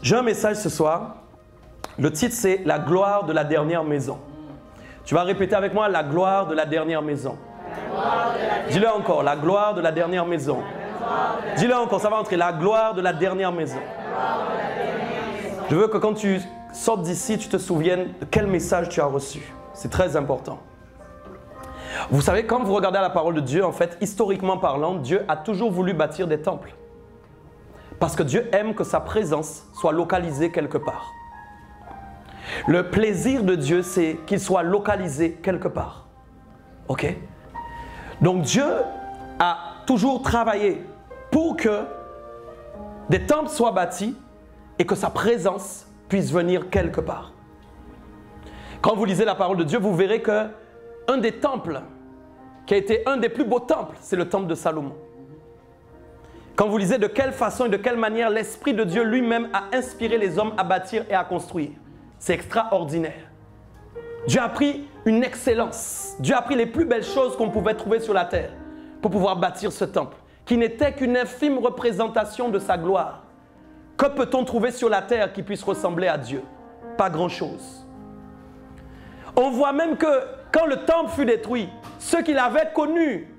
J'ai un message ce soir. Le titre, c'est « La gloire de la dernière maison ». Tu vas répéter avec moi « La gloire de la dernière maison ». Dis-le encore, « La gloire de la dernière maison ». Dis-le encore, ça va entrer. « La gloire de la dernière maison ». Je veux que quand tu sortes d'ici, tu te souviennes de quel message tu as reçu. C'est très important. Vous savez, quand vous regardez la parole de Dieu, en fait, historiquement parlant, Dieu a toujours voulu bâtir des temples. Parce que Dieu aime que sa présence soit localisée quelque part. Le plaisir de Dieu, c'est qu'il soit localisé quelque part. OK? Donc Dieu a toujours travaillé pour que des temples soient bâtis et que sa présence puisse venir quelque part. Quand vous lisez la parole de Dieu, vous verrez qu'un des temples, qui a été un des plus beaux temples, c'est le temple de Salomon. Quand vous lisez de quelle façon et de quelle manière l'Esprit de Dieu lui-même a inspiré les hommes à bâtir et à construire, c'est extraordinaire. Dieu a pris une excellence. Dieu a pris les plus belles choses qu'on pouvait trouver sur la terre pour pouvoir bâtir ce temple, qui n'était qu'une infime représentation de sa gloire. Que peut-on trouver sur la terre qui puisse ressembler à Dieu? Pas grand-chose. On voit même que quand le temple fut détruit, ceux qui l'avaient connu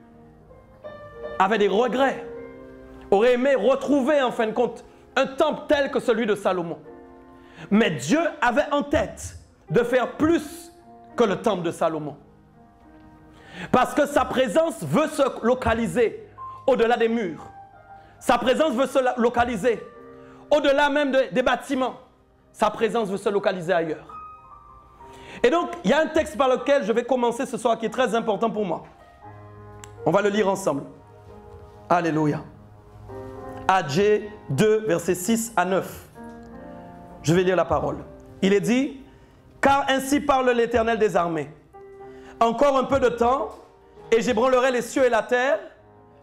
avaient des regrets, auraient aimé retrouver en fin de compte un temple tel que celui de Salomon. Mais Dieu avait en tête de faire plus que le temple de Salomon. Parce que sa présence veut se localiser au-delà des murs. Sa présence veut se localiser au-delà même des bâtiments. Sa présence veut se localiser ailleurs. Et donc, il y a un texte par lequel je vais commencer ce soir qui est très important pour moi. On va le lire ensemble. Alléluia. Agé 2, versets 6 à 9. Je vais lire la parole. Il est dit, « Car ainsi parle l'Éternel des armées. Encore un peu de temps, et j'ébranlerai les cieux et la terre,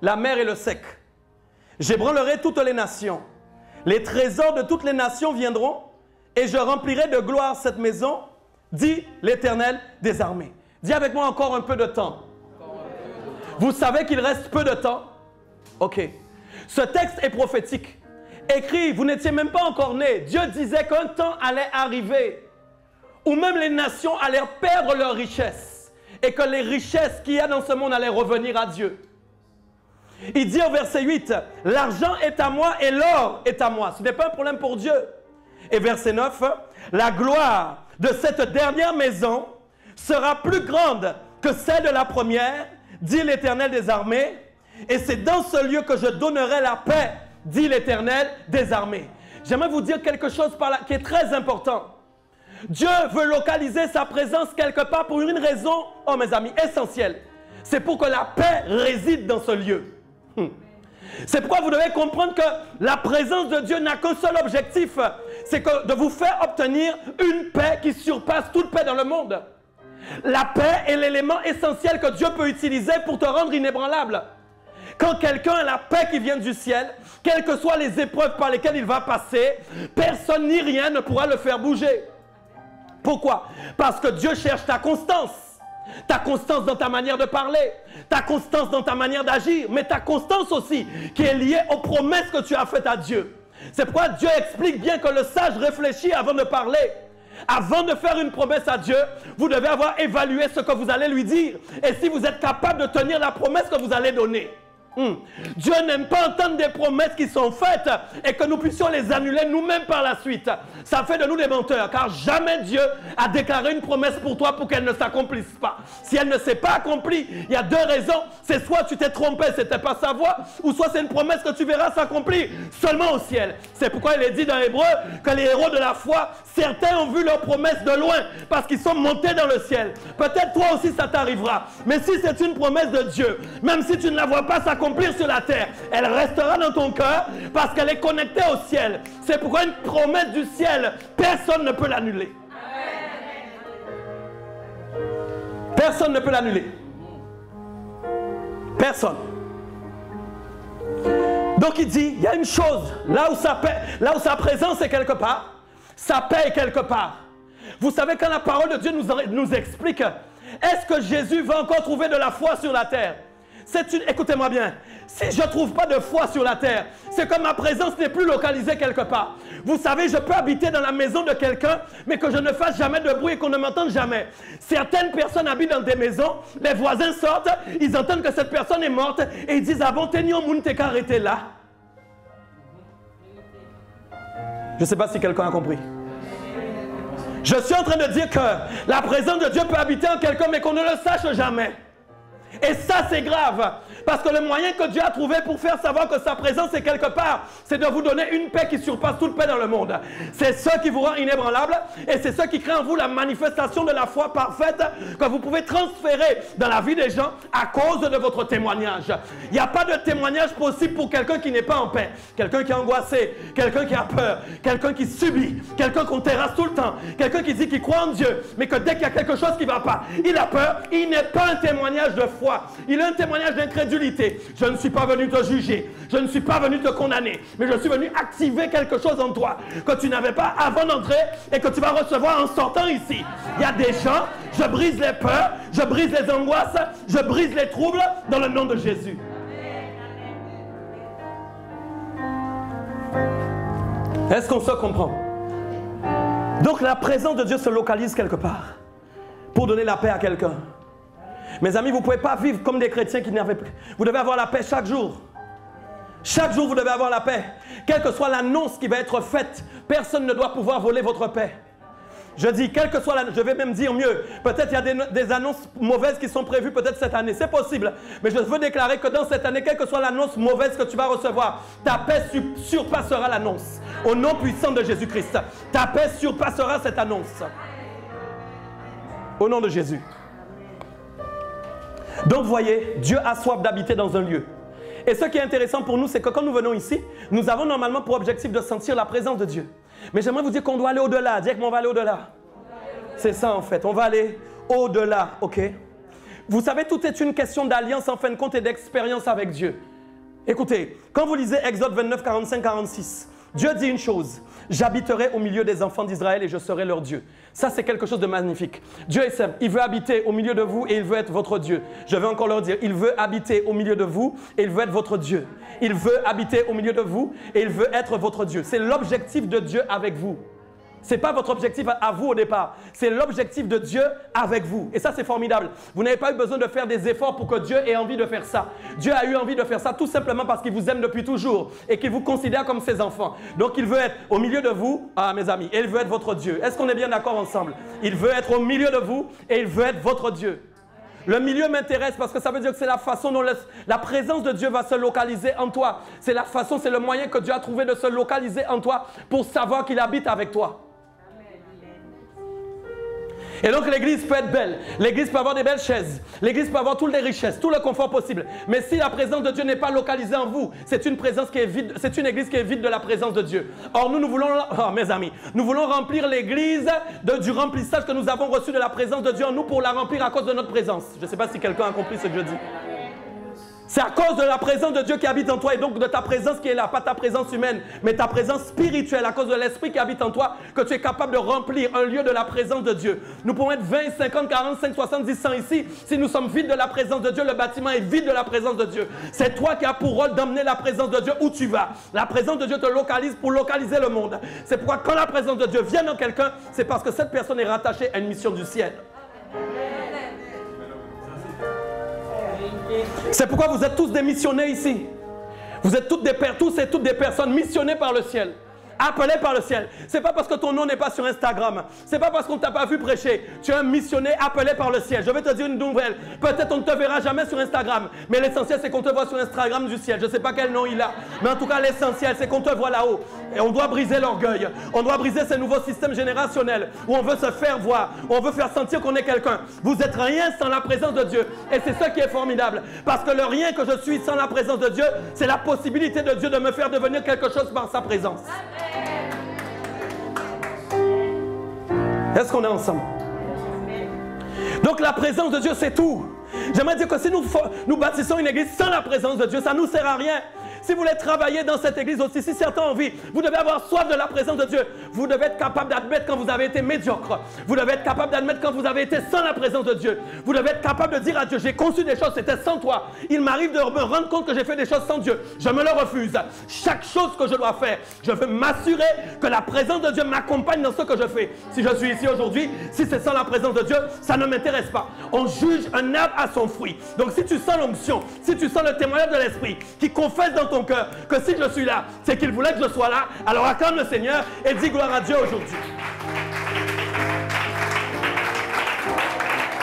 la mer et le sec. J'ébranlerai toutes les nations. Les trésors de toutes les nations viendront, et je remplirai de gloire cette maison, dit l'Éternel des armées. » Dis avec moi encore un peu de temps. Vous savez qu'il reste peu de temps? Ok. Ce texte est prophétique. Écrit, vous n'étiez même pas encore né. Dieu disait qu'un temps allait arriver où même les nations allaient perdre leurs richesses et que les richesses qu'il y a dans ce monde allaient revenir à Dieu. Il dit au verset 8, « L'argent est à moi et l'or est à moi. » Ce n'est pas un problème pour Dieu. Et verset 9, « La gloire de cette dernière maison sera plus grande que celle de la première, dit l'Éternel des armées. Et c'est dans ce lieu que je donnerai la paix, dit l'Éternel des armées. » J'aimerais vous dire quelque chose par là qui est très important. Dieu veut localiser sa présence quelque part pour une raison, oh mes amis, essentielle. C'est pour que la paix réside dans ce lieu. C'est pourquoi vous devez comprendre que la présence de Dieu n'a qu'un seul objectif, c'est de vous faire obtenir une paix qui surpasse toute paix dans le monde. La paix est l'élément essentiel que Dieu peut utiliser pour te rendre inébranlable. Quand quelqu'un a la paix qui vient du ciel, quelles que soient les épreuves par lesquelles il va passer, personne ni rien ne pourra le faire bouger. Pourquoi? Parce que Dieu cherche ta constance. Ta constance dans ta manière de parler, ta constance dans ta manière d'agir, mais ta constance aussi qui est liée aux promesses que tu as faites à Dieu. C'est pourquoi Dieu explique bien que le sage réfléchit avant de parler. Avant de faire une promesse à Dieu, vous devez avoir évalué ce que vous allez lui dire et si vous êtes capable de tenir la promesse que vous allez donner. Dieu n'aime pas entendre des promesses qui sont faites et que nous puissions les annuler nous-mêmes par la suite. Ça fait de nous des menteurs, car jamais Dieu a déclaré une promesse pour toi pour qu'elle ne s'accomplisse pas. Si elle ne s'est pas accomplie, il y a deux raisons. C'est soit tu t'es trompé, c'était pas sa voix, ou soit c'est une promesse que tu verras s'accomplir seulement au ciel. C'est pourquoi il est dit dans Hébreu que les héros de la foi, certains ont vu leur promesse de loin parce qu'ils sont montés dans le ciel. Peut-être toi aussi ça t'arrivera. Mais si c'est une promesse de Dieu, même si tu ne la vois pas s'accomplir sur la terre, elle restera dans ton cœur parce qu'elle est connectée au ciel. C'est pourquoi une promesse du ciel, personne ne peut l'annuler. Personne ne peut l'annuler. Personne. Donc il dit, il y a une chose, là où sa présence est quelque part, sa paix est quelque part. Vous savez, quand la parole de Dieu nous explique, est-ce que Jésus va encore trouver de la foi sur la terre? écoutez-moi bien, si je ne trouve pas de foi sur la terre, c'est que ma présence n'est plus localisée quelque part. Vous savez, je peux habiter dans la maison de quelqu'un, mais que je ne fasse jamais de bruit et qu'on ne m'entende jamais. Certaines personnes habitent dans des maisons, les voisins sortent, ils entendent que cette personne est morte et ils disent « Ah bon, Tenio Moun t'es arrêté là ?» Je ne sais pas si quelqu'un a compris. Je suis en train de dire que la présence de Dieu peut habiter en quelqu'un, mais qu'on ne le sache jamais. Et ça, c'est grave. Parce que le moyen que Dieu a trouvé pour faire savoir que sa présence est quelque part, c'est de vous donner une paix qui surpasse toute paix dans le monde. C'est ce qui vous rend inébranlable et c'est ce qui crée en vous la manifestation de la foi parfaite que vous pouvez transférer dans la vie des gens à cause de votre témoignage. Il n'y a pas de témoignage possible pour quelqu'un qui n'est pas en paix. Quelqu'un qui est angoissé, quelqu'un qui a peur, quelqu'un qui subit, quelqu'un qu'on terrasse tout le temps, quelqu'un qui dit qu'il croit en Dieu, mais que dès qu'il y a quelque chose qui ne va pas, il a peur, il n'est pas un témoignage de foi. Il est un témoignage d'incrédulité. Je ne suis pas venu te juger, je ne suis pas venu te condamner, mais je suis venu activer quelque chose en toi que tu n'avais pas avant d'entrer et que tu vas recevoir en sortant ici. Il y a des gens, je brise les peurs, je brise les angoisses, je brise les troubles dans le nom de Jésus. Est-ce qu'on se comprend? Donc la présence de Dieu se localise quelque part pour donner la paix à quelqu'un. Mes amis, vous ne pouvez pas vivre comme des chrétiens qui n'avaient plus. Vous devez avoir la paix chaque jour. Chaque jour, vous devez avoir la paix. Quelle que soit l'annonce qui va être faite, personne ne doit pouvoir voler votre paix. Je dis, quelle que soit l'annonce, je vais même dire mieux. Peut-être il y a des annonces mauvaises qui sont prévues peut-être cette année. C'est possible. Mais je veux déclarer que dans cette année, quelle que soit l'annonce mauvaise que tu vas recevoir, ta paix surpassera l'annonce. Au nom puissant de Jésus-Christ. Ta paix surpassera cette annonce. Au nom de Jésus. Donc, voyez, Dieu a soif d'habiter dans un lieu. Et ce qui est intéressant pour nous, c'est que quand nous venons ici, nous avons normalement pour objectif de sentir la présence de Dieu. Mais j'aimerais vous dire qu'on doit aller au-delà. Dis qu'on va aller au-delà. C'est ça en fait, on va aller au-delà, ok? Vous savez, tout est une question d'alliance en fin de compte et d'expérience avec Dieu. Écoutez, quand vous lisez Exode 29, 45, 46, Dieu dit une chose, j'habiterai au milieu des enfants d'Israël et je serai leur Dieu. Ça, c'est quelque chose de magnifique. Dieu est simple, il veut habiter au milieu de vous et il veut être votre Dieu. Je vais encore leur dire, il veut habiter au milieu de vous et il veut être votre Dieu. Il veut habiter au milieu de vous et il veut être votre Dieu. C'est l'objectif de Dieu avec vous. Ce n'est pas votre objectif à vous au départ. C'est l'objectif de Dieu avec vous. Et ça, c'est formidable. Vous n'avez pas eu besoin de faire des efforts pour que Dieu ait envie de faire ça. Dieu a eu envie de faire ça tout simplement parce qu'il vous aime depuis toujours et qu'il vous considère comme ses enfants. Donc, il veut être au milieu de vous, mes amis, et il veut être votre Dieu. Est-ce qu'on est bien d'accord ensemble? Il veut être au milieu de vous et il veut être votre Dieu. Le milieu m'intéresse parce que ça veut dire que c'est la façon dont la présence de Dieu va se localiser en toi. C'est la façon, c'est le moyen que Dieu a trouvé de se localiser en toi pour savoir qu'il habite avec toi. Et donc l'église peut être belle, l'église peut avoir des belles chaises, l'église peut avoir toutes les richesses, tout le confort possible. Mais si la présence de Dieu n'est pas localisée en vous, c'est une présence qui est vide, c'est une église qui est vide de la présence de Dieu. Or nous voulons, mes amis, nous voulons remplir l'église du remplissage que nous avons reçu de la présence de Dieu en nous pour la remplir à cause de notre présence. Je ne sais pas si quelqu'un a compris ce que je dis. C'est à cause de la présence de Dieu qui habite en toi et donc de ta présence qui est là, pas ta présence humaine, mais ta présence spirituelle, à cause de l'esprit qui habite en toi, que tu es capable de remplir un lieu de la présence de Dieu. Nous pouvons être 20, 50, 45, 70, 100 ici. Si nous sommes vides de la présence de Dieu, le bâtiment est vide de la présence de Dieu. C'est toi qui as pour rôle d'emmener la présence de Dieu où tu vas. La présence de Dieu te localise pour localiser le monde. C'est pourquoi quand la présence de Dieu vient dans quelqu'un, c'est parce que cette personne est rattachée à une mission du ciel. C'est pourquoi vous êtes tous des missionnés ici. Vous êtes tous et toutes des personnes missionnées par le ciel. Appelé par le ciel. C'est pas parce que ton nom n'est pas sur Instagram. C'est pas parce qu'on ne t'a pas vu prêcher. Tu es un missionnaire appelé par le ciel. Je vais te dire une nouvelle. Peut-être on ne te verra jamais sur Instagram. Mais l'essentiel, c'est qu'on te voit sur Instagram du ciel. Je ne sais pas quel nom il a. Mais en tout cas, l'essentiel, c'est qu'on te voit là-haut. Et on doit briser l'orgueil. On doit briser ces nouveaux systèmes générationnels où on veut se faire voir. Où on veut faire sentir qu'on est quelqu'un. Vous n'êtes rien sans la présence de Dieu. Et c'est ça qui est formidable. Parce que le rien que je suis sans la présence de Dieu, c'est la possibilité de Dieu de me faire devenir quelque chose par sa présence. Est-ce qu'on est ensemble? Donc la présence de Dieu, c'est tout. J'aimerais dire que si nous bâtissons une église sans la présence de Dieu, ça ne nous sert à rien. Si vous voulez travailler dans cette église aussi, si certains ont envie, vous devez avoir soif de la présence de Dieu. Vous devez être capable d'admettre quand vous avez été médiocre. Vous devez être capable d'admettre quand vous avez été sans la présence de Dieu. Vous devez être capable de dire à Dieu, j'ai conçu des choses, c'était sans toi. Il m'arrive de me rendre compte que j'ai fait des choses sans Dieu. Je me le refuse. Chaque chose que je dois faire, je veux m'assurer que la présence de Dieu m'accompagne dans ce que je fais. Si je suis ici aujourd'hui, si c'est sans la présence de Dieu, ça ne m'intéresse pas. On juge un arbre à son fruit. Donc si tu sens l'onction, si tu sens le témoignage de l'Esprit qui confesse dans ton cœur que si je suis là, c'est qu'il voulait que je sois là, alors acclame le Seigneur et dis gloire à Dieu aujourd'hui.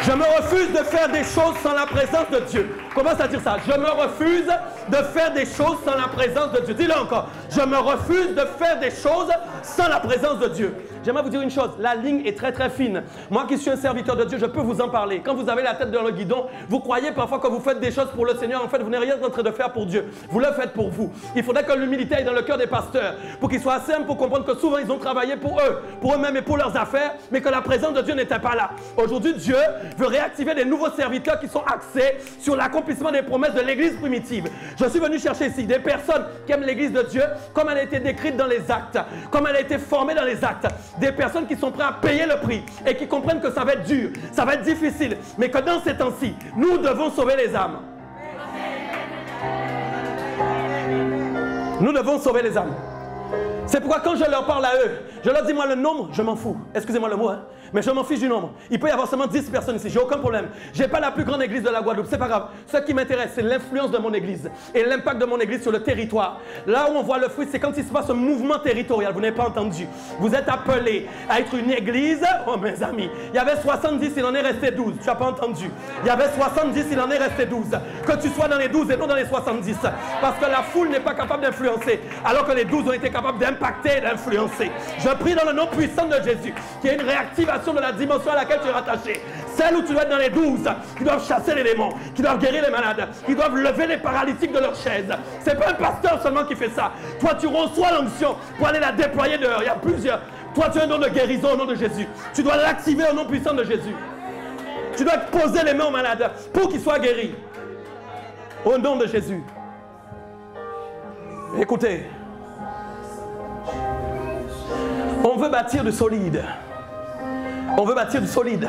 Je me refuse de faire des choses sans la présence de Dieu. Commence à dire ça. Je me refuse de faire des choses sans la présence de Dieu. Dis-le encore. Je me refuse de faire des choses sans la présence de Dieu. J'aimerais vous dire une chose. La ligne est très très fine. Moi qui suis un serviteur de Dieu, je peux vous en parler. Quand vous avez la tête dans le guidon, vous croyez parfois que vous faites des choses pour le Seigneur. En fait, vous n'êtes rien en train de faire pour Dieu. Vous le faites pour vous. Il faudrait que l'humilité aille dans le cœur des pasteurs pour qu'ils soient simples pour comprendre que souvent ils ont travaillé pour eux, pour eux-mêmes et pour leurs affaires, mais que la présence de Dieu n'était pas là. Aujourd'hui, Dieu veut réactiver des nouveaux serviteurs qui sont axés sur l'accomplissement des promesses de l'église primitive. Je suis venu chercher ici des personnes qui aiment l'église de Dieu comme elle a été décrite dans les actes, comme elle a été formée dans les actes. Des personnes qui sont prêtes à payer le prix et qui comprennent que ça va être dur, ça va être difficile, mais que dans ces temps-ci, nous devons sauver les âmes. Nous devons sauver les âmes. C'est pourquoi quand je leur parle à eux, je leur dis moi le nombre, je m'en fous. Excusez-moi le mot, hein? Mais je m'en fiche du nombre. Il peut y avoir seulement 10 personnes ici, j'ai aucun problème. Je n'ai pas la plus grande église de la Guadeloupe, c'est pas grave. Ce qui m'intéresse, c'est l'influence de mon église et l'impact de mon église sur le territoire. Là où on voit le fruit, c'est quand il se passe un mouvement territorial. Vous n'avez pas entendu. Vous êtes appelés à être une église. Oh mes amis, il y avait 70, il en est resté 12. Tu n'as pas entendu. Il y avait 70, il en est resté 12. Que tu sois dans les 12 et non dans les 70. Parce que la foule n'est pas capable d'influencer, alors que les 12 ont été capables d'impacter et d'influencer. Je prie dans le nom puissant de Jésus qu'il y ait une réactivation de la dimension à laquelle tu es rattaché. Celle où tu dois être dans les 12, qui doivent chasser les démons, qui doivent guérir les malades, qui doivent lever les paralytiques de leur chaise. C'est pas un pasteur seulement qui fait ça. Toi, tu reçois l'onction pour aller la déployer dehors. Il y a plusieurs. Toi, tu as un don de guérison au nom de Jésus. Tu dois l'activer au nom puissant de Jésus. Tu dois poser les mains aux malades pour qu'ils soient guéris. Au nom de Jésus. Écoutez. On veut bâtir du solide. On veut bâtir du solide.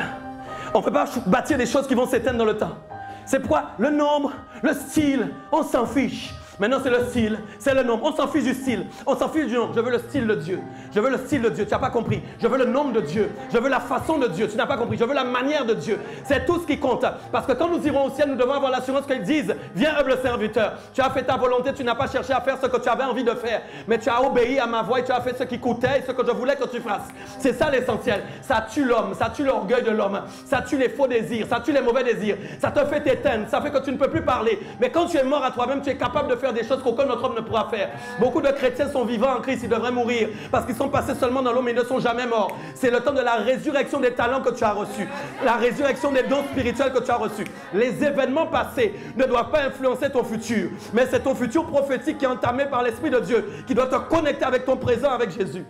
On ne peut pas bâtir des choses qui vont s'éteindre dans le temps. C'est pourquoi le nombre, le style, on s'en fiche. Maintenant, c'est le style, c'est le nombre. On s'en fiche du style, on s'en fiche du nombre. Je veux le style de Dieu. Je veux le style de Dieu. Tu n'as pas compris. Je veux le nombre de Dieu. Je veux la façon de Dieu. Tu n'as pas compris. Je veux la manière de Dieu. C'est tout ce qui compte. Parce que quand nous irons au ciel, nous devons avoir l'assurance qu'ils disent « Viens, humble serviteur. Tu as fait ta volonté. Tu n'as pas cherché à faire ce que tu avais envie de faire. Mais tu as obéi à ma voix et tu as fait ce qui coûtait et ce que je voulais que tu fasses. » C'est ça l'essentiel. Ça tue l'homme. Ça tue l'orgueil de l'homme. Ça tue les faux désirs. Ça tue les mauvais désirs. Ça te fait t'éteindre. Ça fait que tu ne peux plus parler. Mais quand tu es mort à toi-même, tu es capable de faire des choses qu'aucun autre homme ne pourra faire. Beaucoup de chrétiens sont vivants en Christ, ils devraient mourir parce qu'ils sont passés seulement dans l'eau mais ils ne sont jamais morts. C'est le temps de la résurrection des talents que tu as reçus, la résurrection des dons spirituels que tu as reçus. Les événements passés ne doivent pas influencer ton futur, mais c'est ton futur prophétique qui est entamé par l'Esprit de Dieu qui doit te connecter avec ton présent, avec Jésus.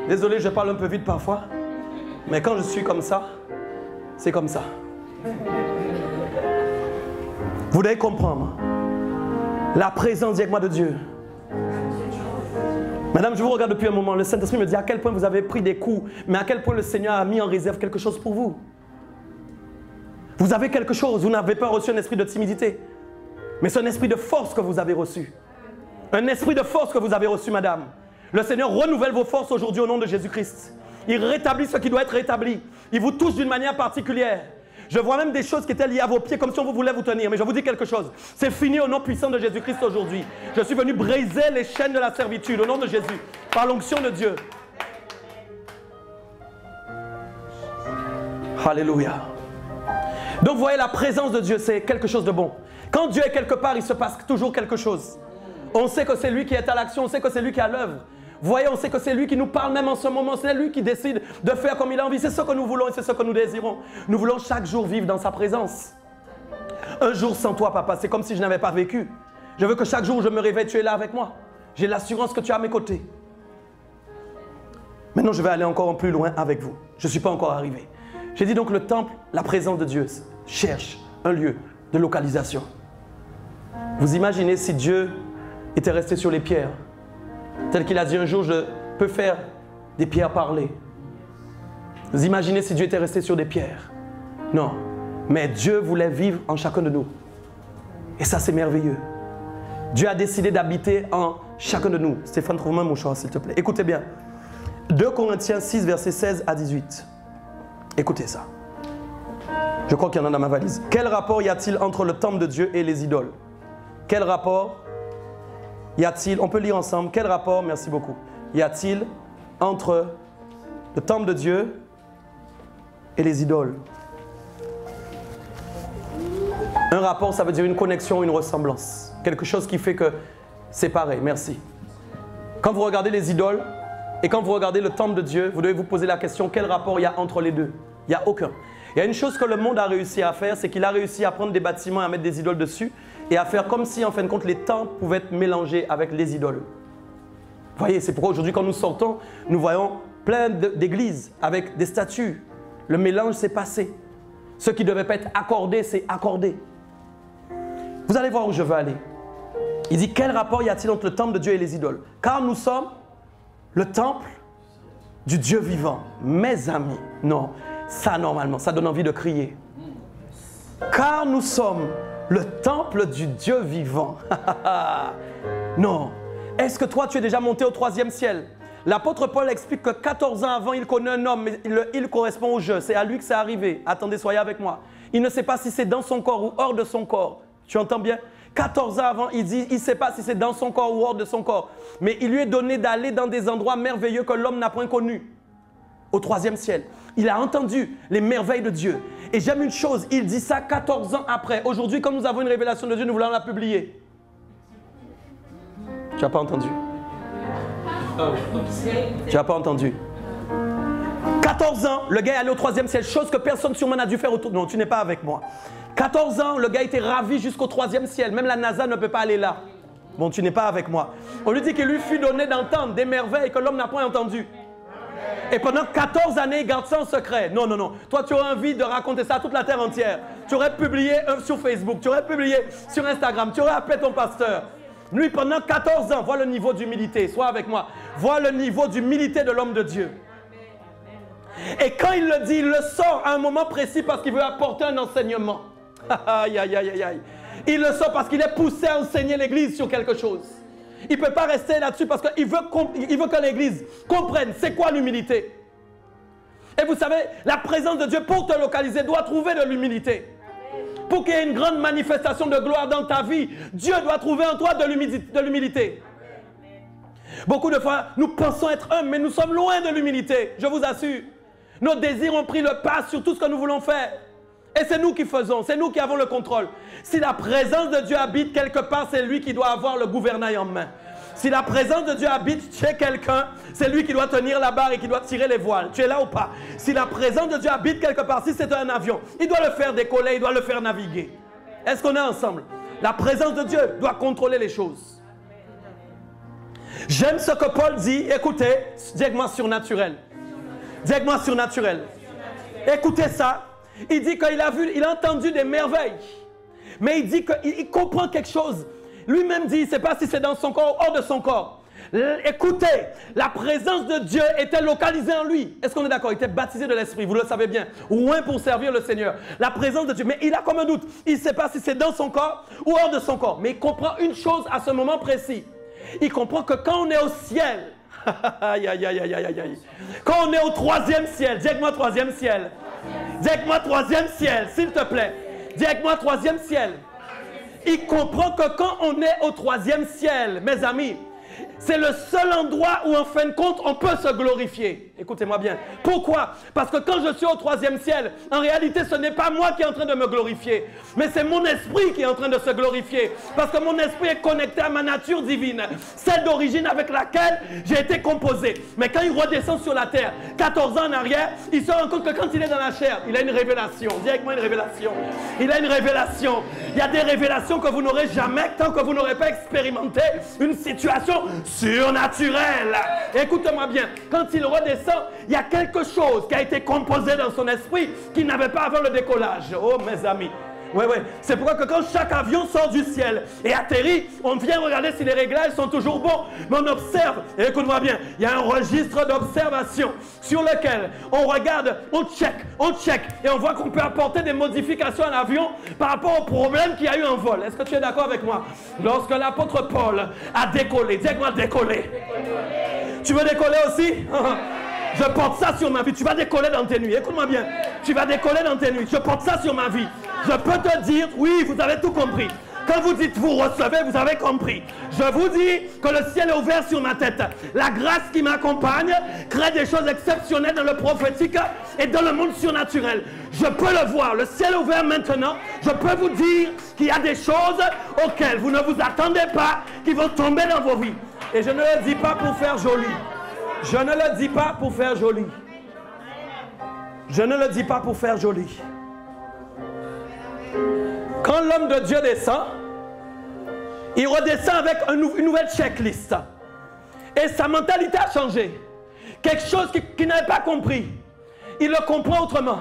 Désolé, je parle un peu vite parfois, mais quand je suis comme ça, c'est comme ça. Vous devez comprendre la présence directement de Dieu. Madame, je vous regarde depuis un moment. Le Saint-Esprit me dit à quel point vous avez pris des coups, mais à quel point le Seigneur a mis en réserve quelque chose pour vous. Vous avez quelque chose. Vous n'avez pas reçu un esprit de timidité, mais c'est un esprit de force que vous avez reçu. Un esprit de force que vous avez reçu, madame. Le Seigneur renouvelle vos forces aujourd'hui au nom de Jésus-Christ. Il rétablit ce qui doit être rétabli. Il vous touche d'une manière particulière. Je vois même des choses qui étaient liées à vos pieds, comme si on voulait vous tenir. Mais je vous dis quelque chose. C'est fini au nom puissant de Jésus-Christ aujourd'hui. Je suis venu briser les chaînes de la servitude au nom de Jésus, par l'onction de Dieu. Alléluia. Donc vous voyez, la présence de Dieu, c'est quelque chose de bon. Quand Dieu est quelque part, il se passe toujours quelque chose. On sait que c'est lui qui est à l'action, on sait que c'est lui qui est à l'œuvre. Vous voyez, on sait que c'est lui qui nous parle même en ce moment. C'est lui qui décide de faire comme il a envie. C'est ce que nous voulons et c'est ce que nous désirons. Nous voulons chaque jour vivre dans sa présence. Un jour sans toi, papa, c'est comme si je n'avais pas vécu. Je veux que chaque jour où je me réveille, tu es là avec moi. J'ai l'assurance que tu es à mes côtés. Maintenant, je vais aller encore plus loin avec vous. Je ne suis pas encore arrivé. J'ai dit donc le temple, la présence de Dieu, cherche un lieu de localisation. Vous imaginez si Dieu était resté sur les pierres, tel qu'il a dit un jour, je peux faire des pierres parler. Vous imaginez si Dieu était resté sur des pierres? Non. Mais Dieu voulait vivre en chacun de nous. Et ça, c'est merveilleux. Dieu a décidé d'habiter en chacun de nous. Stéphane, trouve-moi mon choix, s'il te plaît. Écoutez bien. 2 Corinthiens 6, versets 16 à 18. Écoutez ça. Je crois qu'il y en a dans ma valise. Quel rapport y a-t-il entre le temple de Dieu et les idoles? Quel rapport y a-t-il? On peut lire ensemble. Quel rapport, merci beaucoup, y a-t-il entre le temple de Dieu et les idoles? Un rapport, ça veut dire une connexion, une ressemblance. Quelque chose qui fait que c'est pareil. Merci. Quand vous regardez les idoles et quand vous regardez le temple de Dieu, vous devez vous poser la question, quel rapport il y a entre les deux? Il n'y a aucun. Il y a une chose que le monde a réussi à faire, c'est qu'il a réussi à prendre des bâtiments et à mettre des idoles dessus et à faire comme si, en fin de compte, les temples pouvaient être mélangés avec les idoles. Vous voyez, c'est pourquoi aujourd'hui, quand nous sortons, nous voyons plein d'églises avec des statues. Le mélange s'est passé. Ce qui ne devait pas être accordé, c'est accordé. Vous allez voir où je veux aller. Il dit, quel rapport y a-t-il entre le temple de Dieu et les idoles? Car nous sommes le temple du Dieu vivant. Mes amis, non, ça normalement, ça donne envie de crier. Car nous sommes le temple du Dieu vivant. Non. Est-ce que toi, tu es déjà monté au 3e ciel? L'apôtre Paul explique que 14 ans avant, il connaît un homme, mais il correspond au jeu. C'est à lui que c'est arrivé. Attendez, soyez avec moi. Il ne sait pas si c'est dans son corps ou hors de son corps. Tu entends bien? 14 ans avant, il dit, il ne sait pas si c'est dans son corps ou hors de son corps. Mais il lui est donné d'aller dans des endroits merveilleux que l'homme n'a point connus. Au 3e ciel. Il a entendu les merveilles de Dieu. Et j'aime une chose, il dit ça 14 ans après. Aujourd'hui, quand nous avons une révélation de Dieu, nous voulons la publier. Tu n'as pas entendu? Tu n'as pas entendu? 14 ans, le gars est allé au 3e ciel, chose que personne sûrement n'a dû faire autour. Non, tu n'es pas avec moi. 14 ans, le gars était ravi jusqu'au 3e ciel. Même la NASA ne peut pas aller là. Bon, tu n'es pas avec moi. On lui dit qu'il lui fut donné d'entendre des merveilles que l'homme n'a point entendues. Et pendant 14 années, il garde ça en secret. Non, non, non. Toi, tu aurais envie de raconter ça à toute la terre entière. Tu aurais publié sur Facebook, tu aurais publié sur Instagram, tu aurais appelé ton pasteur. Lui, pendant 14 ans, vois le niveau d'humilité. Sois avec moi. Vois le niveau d'humilité de l'homme de Dieu. Et quand il le dit, il le sort à un moment précis parce qu'il veut apporter un enseignement. Aïe, aïe, aïe, aïe. Il le sort parce qu'il est poussé à enseigner l'Église sur quelque chose. Il ne peut pas rester là-dessus parce qu'il veut que l'Église comprenne c'est quoi l'humilité. Et vous savez, la présence de Dieu pour te localiser doit trouver de l'humilité. Pour qu'il y ait une grande manifestation de gloire dans ta vie, Dieu doit trouver en toi de l'humilité. Beaucoup de fois, nous pensons être humbles, mais nous sommes loin de l'humilité, je vous assure. Nos désirs ont pris le pas sur tout ce que nous voulons faire. Et c'est nous qui faisons, c'est nous qui avons le contrôle. Si la présence de Dieu habite quelque part, c'est lui qui doit avoir le gouvernail en main. Si la présence de Dieu habite chez quelqu'un, c'est lui qui doit tenir la barre et qui doit tirer les voiles. Tu es là ou pas? Si la présence de Dieu habite quelque part, si c'est un avion, il doit le faire décoller, il doit le faire naviguer. Est-ce qu'on est ensemble? La présence de Dieu doit contrôler les choses. J'aime ce que Paul dit. Écoutez, dis avec moi surnaturel. Dis avec moi surnaturel. Écoutez ça. Il dit qu'il a vu, il a entendu des merveilles. Mais il dit qu'il comprend quelque chose. Lui-même dit, il ne sait pas si c'est dans son corps ou hors de son corps. Écoutez, la présence de Dieu était localisée en lui. Est-ce qu'on est d'accord? Il était baptisé de l'Esprit, vous le savez bien. Loin pour servir le Seigneur. La présence de Dieu. Mais il a comme un doute. Il ne sait pas si c'est dans son corps ou hors de son corps. Mais il comprend une chose à ce moment précis. Il comprend que quand on est au ciel, aïe, aïe, aïe, aïe, aïe, aïe. Quand on est au 3e ciel, dis avec moi 3e ciel. Dis avec moi 3e ciel, s'il te plaît. Dis avec moi 3e ciel. Il comprend que quand on est au 3e ciel, mes amis, c'est le seul endroit où en fin de compte on peut se glorifier. Écoutez-moi bien. Pourquoi? Parce que quand je suis au 3e ciel, en réalité ce n'est pas moi qui est en train de me glorifier, mais c'est mon esprit qui est en train de se glorifier. Parce que mon esprit est connecté à ma nature divine, celle d'origine avec laquelle j'ai été composé. Mais quand il redescend sur la terre, 14 ans en arrière, il se rend compte que quand il est dans la chair, il a une révélation. Dis avec moi une révélation. Il a une révélation. Il y a des révélations que vous n'aurez jamais tant que vous n'aurez pas expérimenté une situation surnaturelle. Écoute-moi bien, quand il redescend, il y a quelque chose qui a été composé dans son esprit qu'il n'avait pas avant le décollage. Oh mes amis, Oui, oui. C'est pourquoi que quand chaque avion sort du ciel et atterrit, on vient regarder si les réglages sont toujours bons. Mais on observe, et écoute-moi bien, il y a un registre d'observation sur lequel on regarde, on check, et on voit qu'on peut apporter des modifications à l'avion par rapport au problème qu'il y a eu en vol. Est-ce que tu es d'accord avec moi? Lorsque l'apôtre Paul a décollé, dis avec moi décoller. Tu veux décoller aussi? Je porte ça sur ma vie. Tu vas décoller dans tes nuits. Écoute-moi bien. Tu vas décoller dans tes nuits. Je porte ça sur ma vie. Je peux te dire, oui, vous avez tout compris. Quand vous dites vous recevez, vous avez compris. Je vous dis que le ciel est ouvert sur ma tête. La grâce qui m'accompagne crée des choses exceptionnelles dans le prophétique et dans le monde surnaturel. Je peux le voir. Le ciel est ouvert maintenant. Je peux vous dire qu'il y a des choses auxquelles vous ne vous attendez pas qui vont tomber dans vos vies. Et je ne le dis pas pour faire joli. Je ne le dis pas pour faire joli. Je ne le dis pas pour faire joli. Quand l'homme de Dieu descend, il redescend avec une nouvelle checklist. Et sa mentalité a changé. Quelque chose qu'il n'avait pas compris. Il le comprend autrement.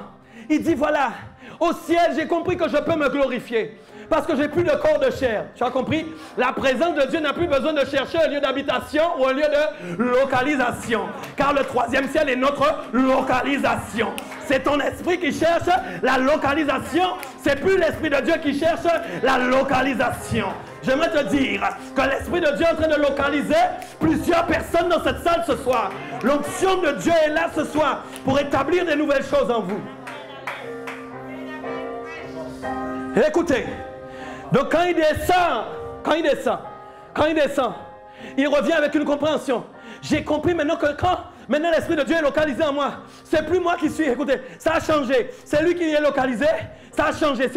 Il dit voilà, au ciel, j'ai compris que je peux me glorifier. Parce que j'ai plus de corps de chair. Tu as compris? La présence de Dieu n'a plus besoin de chercher un lieu d'habitation ou un lieu de localisation. Car le troisième ciel est notre localisation. C'est ton esprit qui cherche la localisation. C'est plus l'esprit de Dieu qui cherche la localisation. J'aimerais te dire que l'esprit de Dieu est en train de localiser plusieurs personnes dans cette salle ce soir. L'onction de Dieu est là ce soir pour établir des nouvelles choses en vous. Écoutez. Donc quand il descend, il revient avec une compréhension. J'ai compris maintenant que maintenant l'Esprit de Dieu est localisé en moi. C'est plus moi qui suis, écoutez, ça a changé. C'est lui qui est localisé, ça a changé.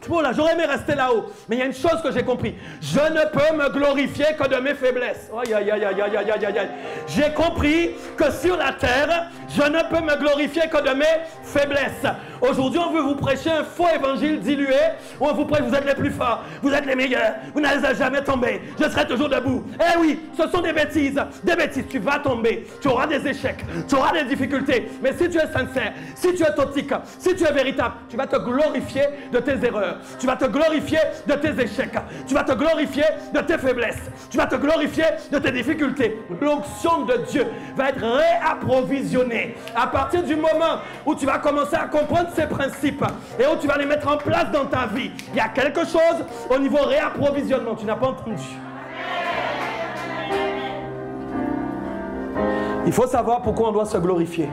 Voilà, j'aurais aimé rester là-haut. Mais il y a une chose que j'ai compris. Je ne peux me glorifier que de mes faiblesses. Aïe, aïe, aïe, aïe, aïe, aïe, aïe, aïe. J'ai compris que sur la terre, je ne peux me glorifier que de mes faiblesses. Aujourd'hui, on veut vous prêcher un faux évangile dilué. Où on vous prêche, vous êtes les plus forts, vous êtes les meilleurs, vous n'allez jamais tomber. Je serai toujours debout. Eh oui, ce sont des bêtises. Des bêtises. Tu vas tomber. Tu auras des échecs. Tu auras des difficultés. Mais si tu es sincère, si tu es authentique, si tu es véritable, tu vas te glorifier de tes erreurs. Tu vas te glorifier de tes échecs. Tu vas te glorifier de tes faiblesses. Tu vas te glorifier de tes difficultés. L'onction de Dieu va être réapprovisionnée. À partir du moment où tu vas commencer à comprendre ces principes et où tu vas les mettre en place dans ta vie, il y a quelque chose au niveau réapprovisionnement. Tu n'as pas entendu. Il faut savoir pourquoi on doit se glorifier.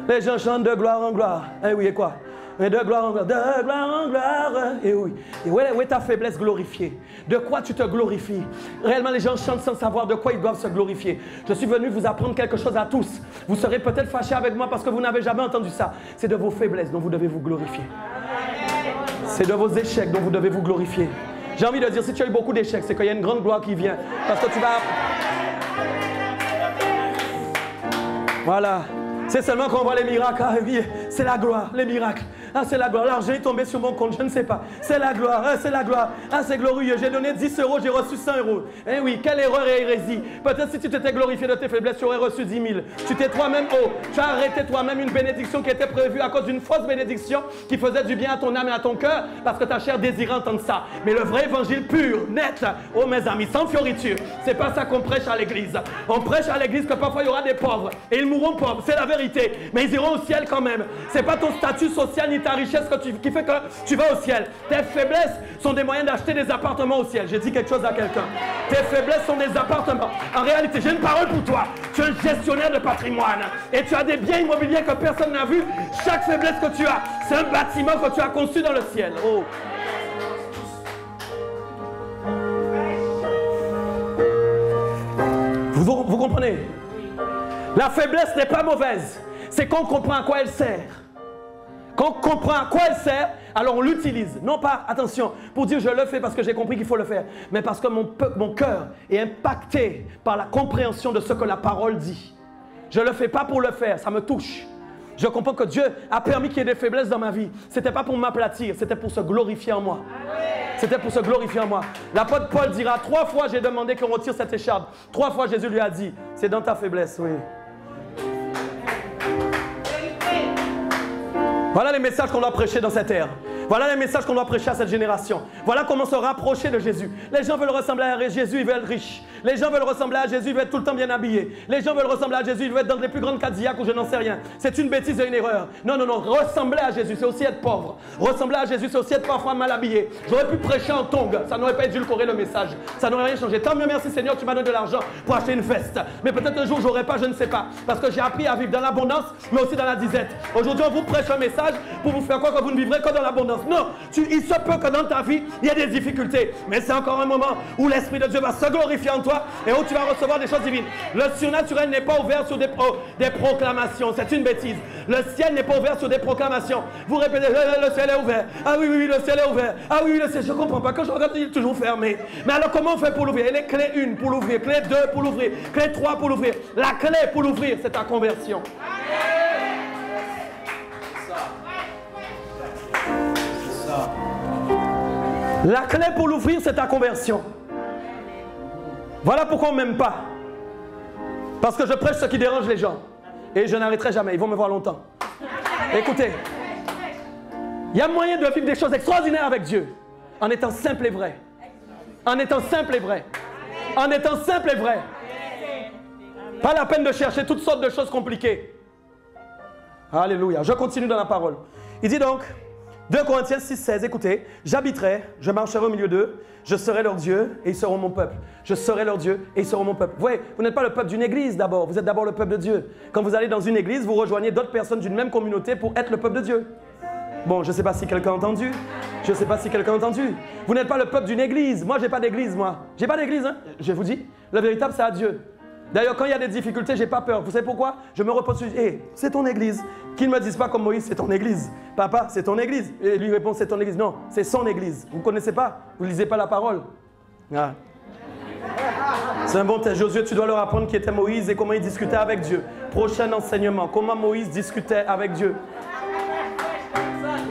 Les gens chantent de gloire en gloire. Eh oui, et quoi? Mais de gloire en gloire, de gloire en gloire. Et oui. Et où est ta faiblesse glorifiée? De quoi tu te glorifies? Réellement, les gens chantent sans savoir de quoi ils doivent se glorifier. Je suis venu vous apprendre quelque chose à tous. Vous serez peut-être fâchés avec moi parce que vous n'avez jamais entendu ça. C'est de vos faiblesses dont vous devez vous glorifier. C'est de vos échecs dont vous devez vous glorifier. J'ai envie de dire, si tu as eu beaucoup d'échecs, c'est qu'il y a une grande gloire qui vient. Parce que tu vas... Voilà. C'est seulement quand on voit les miracles. Ah oui, c'est la gloire, les miracles. Ah, c'est la gloire. L'argent est tombé sur mon compte, je ne sais pas. C'est la gloire, ah, c'est la gloire. Ah, c'est glorieux. J'ai donné 10 euros, j'ai reçu 100 euros. Eh oui, quelle erreur et hérésie. Peut-être si tu t'étais glorifié de tes faiblesses, tu aurais reçu 10 000. Tu t'es toi-même tu as arrêté toi-même une bénédiction qui était prévue à cause d'une fausse bénédiction qui faisait du bien à ton âme et à ton cœur parce que ta chair désirait entendre ça. Mais le vrai évangile pur, net, oh mes amis, sans fioriture, c'est pas ça qu'on prêche à l'église. On prêche à l'église que parfois il y aura des pauvres et ils mourront pauvres. C'est la vérité. Mais ils iront au ciel quand même. C'est pas ton statut social ni ta richesse qui fait que tu vas au ciel. Tes faiblesses sont des moyens d'acheter des appartements au ciel. J'ai dit quelque chose à quelqu'un. Tes faiblesses sont des appartements. En réalité, j'ai une parole pour toi. Tu es un gestionnaire de patrimoine. Et tu as des biens immobiliers que personne n'a vu. Chaque faiblesse que tu as, c'est un bâtiment que tu as conçu dans le ciel. Oh. Vous comprenez? La faiblesse n'est pas mauvaise. C'est qu'on comprend à quoi elle sert. Quand on comprend à quoi elle sert, alors on l'utilise. Non pas, attention, pour dire je le fais parce que j'ai compris qu'il faut le faire, mais parce que mon cœur est impacté par la compréhension de ce que la parole dit. Je ne le fais pas pour le faire, ça me touche. Je comprends que Dieu a permis qu'il y ait des faiblesses dans ma vie. Ce n'était pas pour m'aplatir, c'était pour se glorifier en moi. C'était pour se glorifier en moi. L'apôtre Paul dira, 3 fois j'ai demandé qu'on retire cette écharpe. 3 fois Jésus lui a dit, c'est dans ta faiblesse, oui. Voilà les messages qu'on doit prêcher dans cette ère. Voilà les messages qu'on doit prêcher à cette génération. Voilà comment se rapprocher de Jésus. Les gens veulent ressembler à Jésus, ils veulent être riches. Les gens veulent ressembler à Jésus, ils veulent être tout le temps bien habillés. Les gens veulent ressembler à Jésus, ils veulent être dans les plus grandes Cadillacs ou je n'en sais rien. C'est une bêtise et une erreur. Non, non, non. Ressembler à Jésus, c'est aussi être pauvre. Ressembler à Jésus, c'est aussi être parfois mal habillé. J'aurais pu prêcher en tongs. Ça n'aurait pas édulcoré le message. Ça n'aurait rien changé. Tant mieux, merci Seigneur, tu m'as donné de l'argent pour acheter une veste. Mais peut-être un jour, j'aurais pas, je ne sais pas. Parce que j'ai appris à vivre dans l'abondance, mais aussi dans la disette. Aujourd'hui, on vous prêche un message pour vous faire croire que vous ne vivrez que dans l'abondance. Non, il se peut que dans ta vie, il y ait des difficultés. Mais c'est encore un moment où l'Esprit de Dieu va se glorifier en toi et où tu vas recevoir des choses divines. Le surnaturel n'est pas ouvert sur des proclamations. C'est une bêtise. Le ciel n'est pas ouvert sur des proclamations. Vous répétez, le ciel est ouvert. Ah oui, oui, oui, le ciel est ouvert. Ah oui, le ciel, je ne comprends pas. Quand je regarde, il est toujours fermé. Mais alors, comment on fait pour l'ouvrir? Il est clé 1 pour l'ouvrir, clé 2 pour l'ouvrir, clé 3 pour l'ouvrir. La clé pour l'ouvrir, c'est ta conversion. La clé pour l'ouvrir, c'est ta conversion. Voilà pourquoi on ne m'aime pas. Parce que je prêche ce qui dérange les gens. Et je n'arrêterai jamais. Ils vont me voir longtemps. Écoutez, il y a moyen de vivre des choses extraordinaires avec Dieu en étant simple et vrai. En étant simple et vrai. En étant simple et vrai. Pas la peine de chercher toutes sortes de choses compliquées. Alléluia. Je continue dans la parole. Il dit donc, 2 Corinthiens 6, 16, écoutez, j'habiterai, je marcherai au milieu d'eux, je serai leur Dieu et ils seront mon peuple. Je serai leur Dieu et ils seront mon peuple. Vous voyez, vous n'êtes pas le peuple d'une église d'abord, vous êtes d'abord le peuple de Dieu. Quand vous allez dans une église, vous rejoignez d'autres personnes d'une même communauté pour être le peuple de Dieu. Bon, je ne sais pas si quelqu'un a entendu. Je ne sais pas si quelqu'un a entendu. Vous n'êtes pas le peuple d'une église. Moi, je n'ai pas d'église, moi. Je n'ai pas d'église, hein. Je vous dis, le véritable, c'est à Dieu. D'ailleurs, quand il y a des difficultés, je n'ai pas peur. Vous savez pourquoi? Je me repose sur Dieu. C'est ton église. Qu'ils ne me disent pas comme Moïse, c'est ton église. Papa, c'est ton église. Et lui répond, c'est ton église. Non, c'est son église. Vous ne connaissez pas? Vous ne lisez pas la parole? Ah. C'est un bon texte. Josué, tu dois leur apprendre qui était Moïse et comment il discutait avec Dieu. Prochain enseignement. Comment Moïse discutait avec Dieu.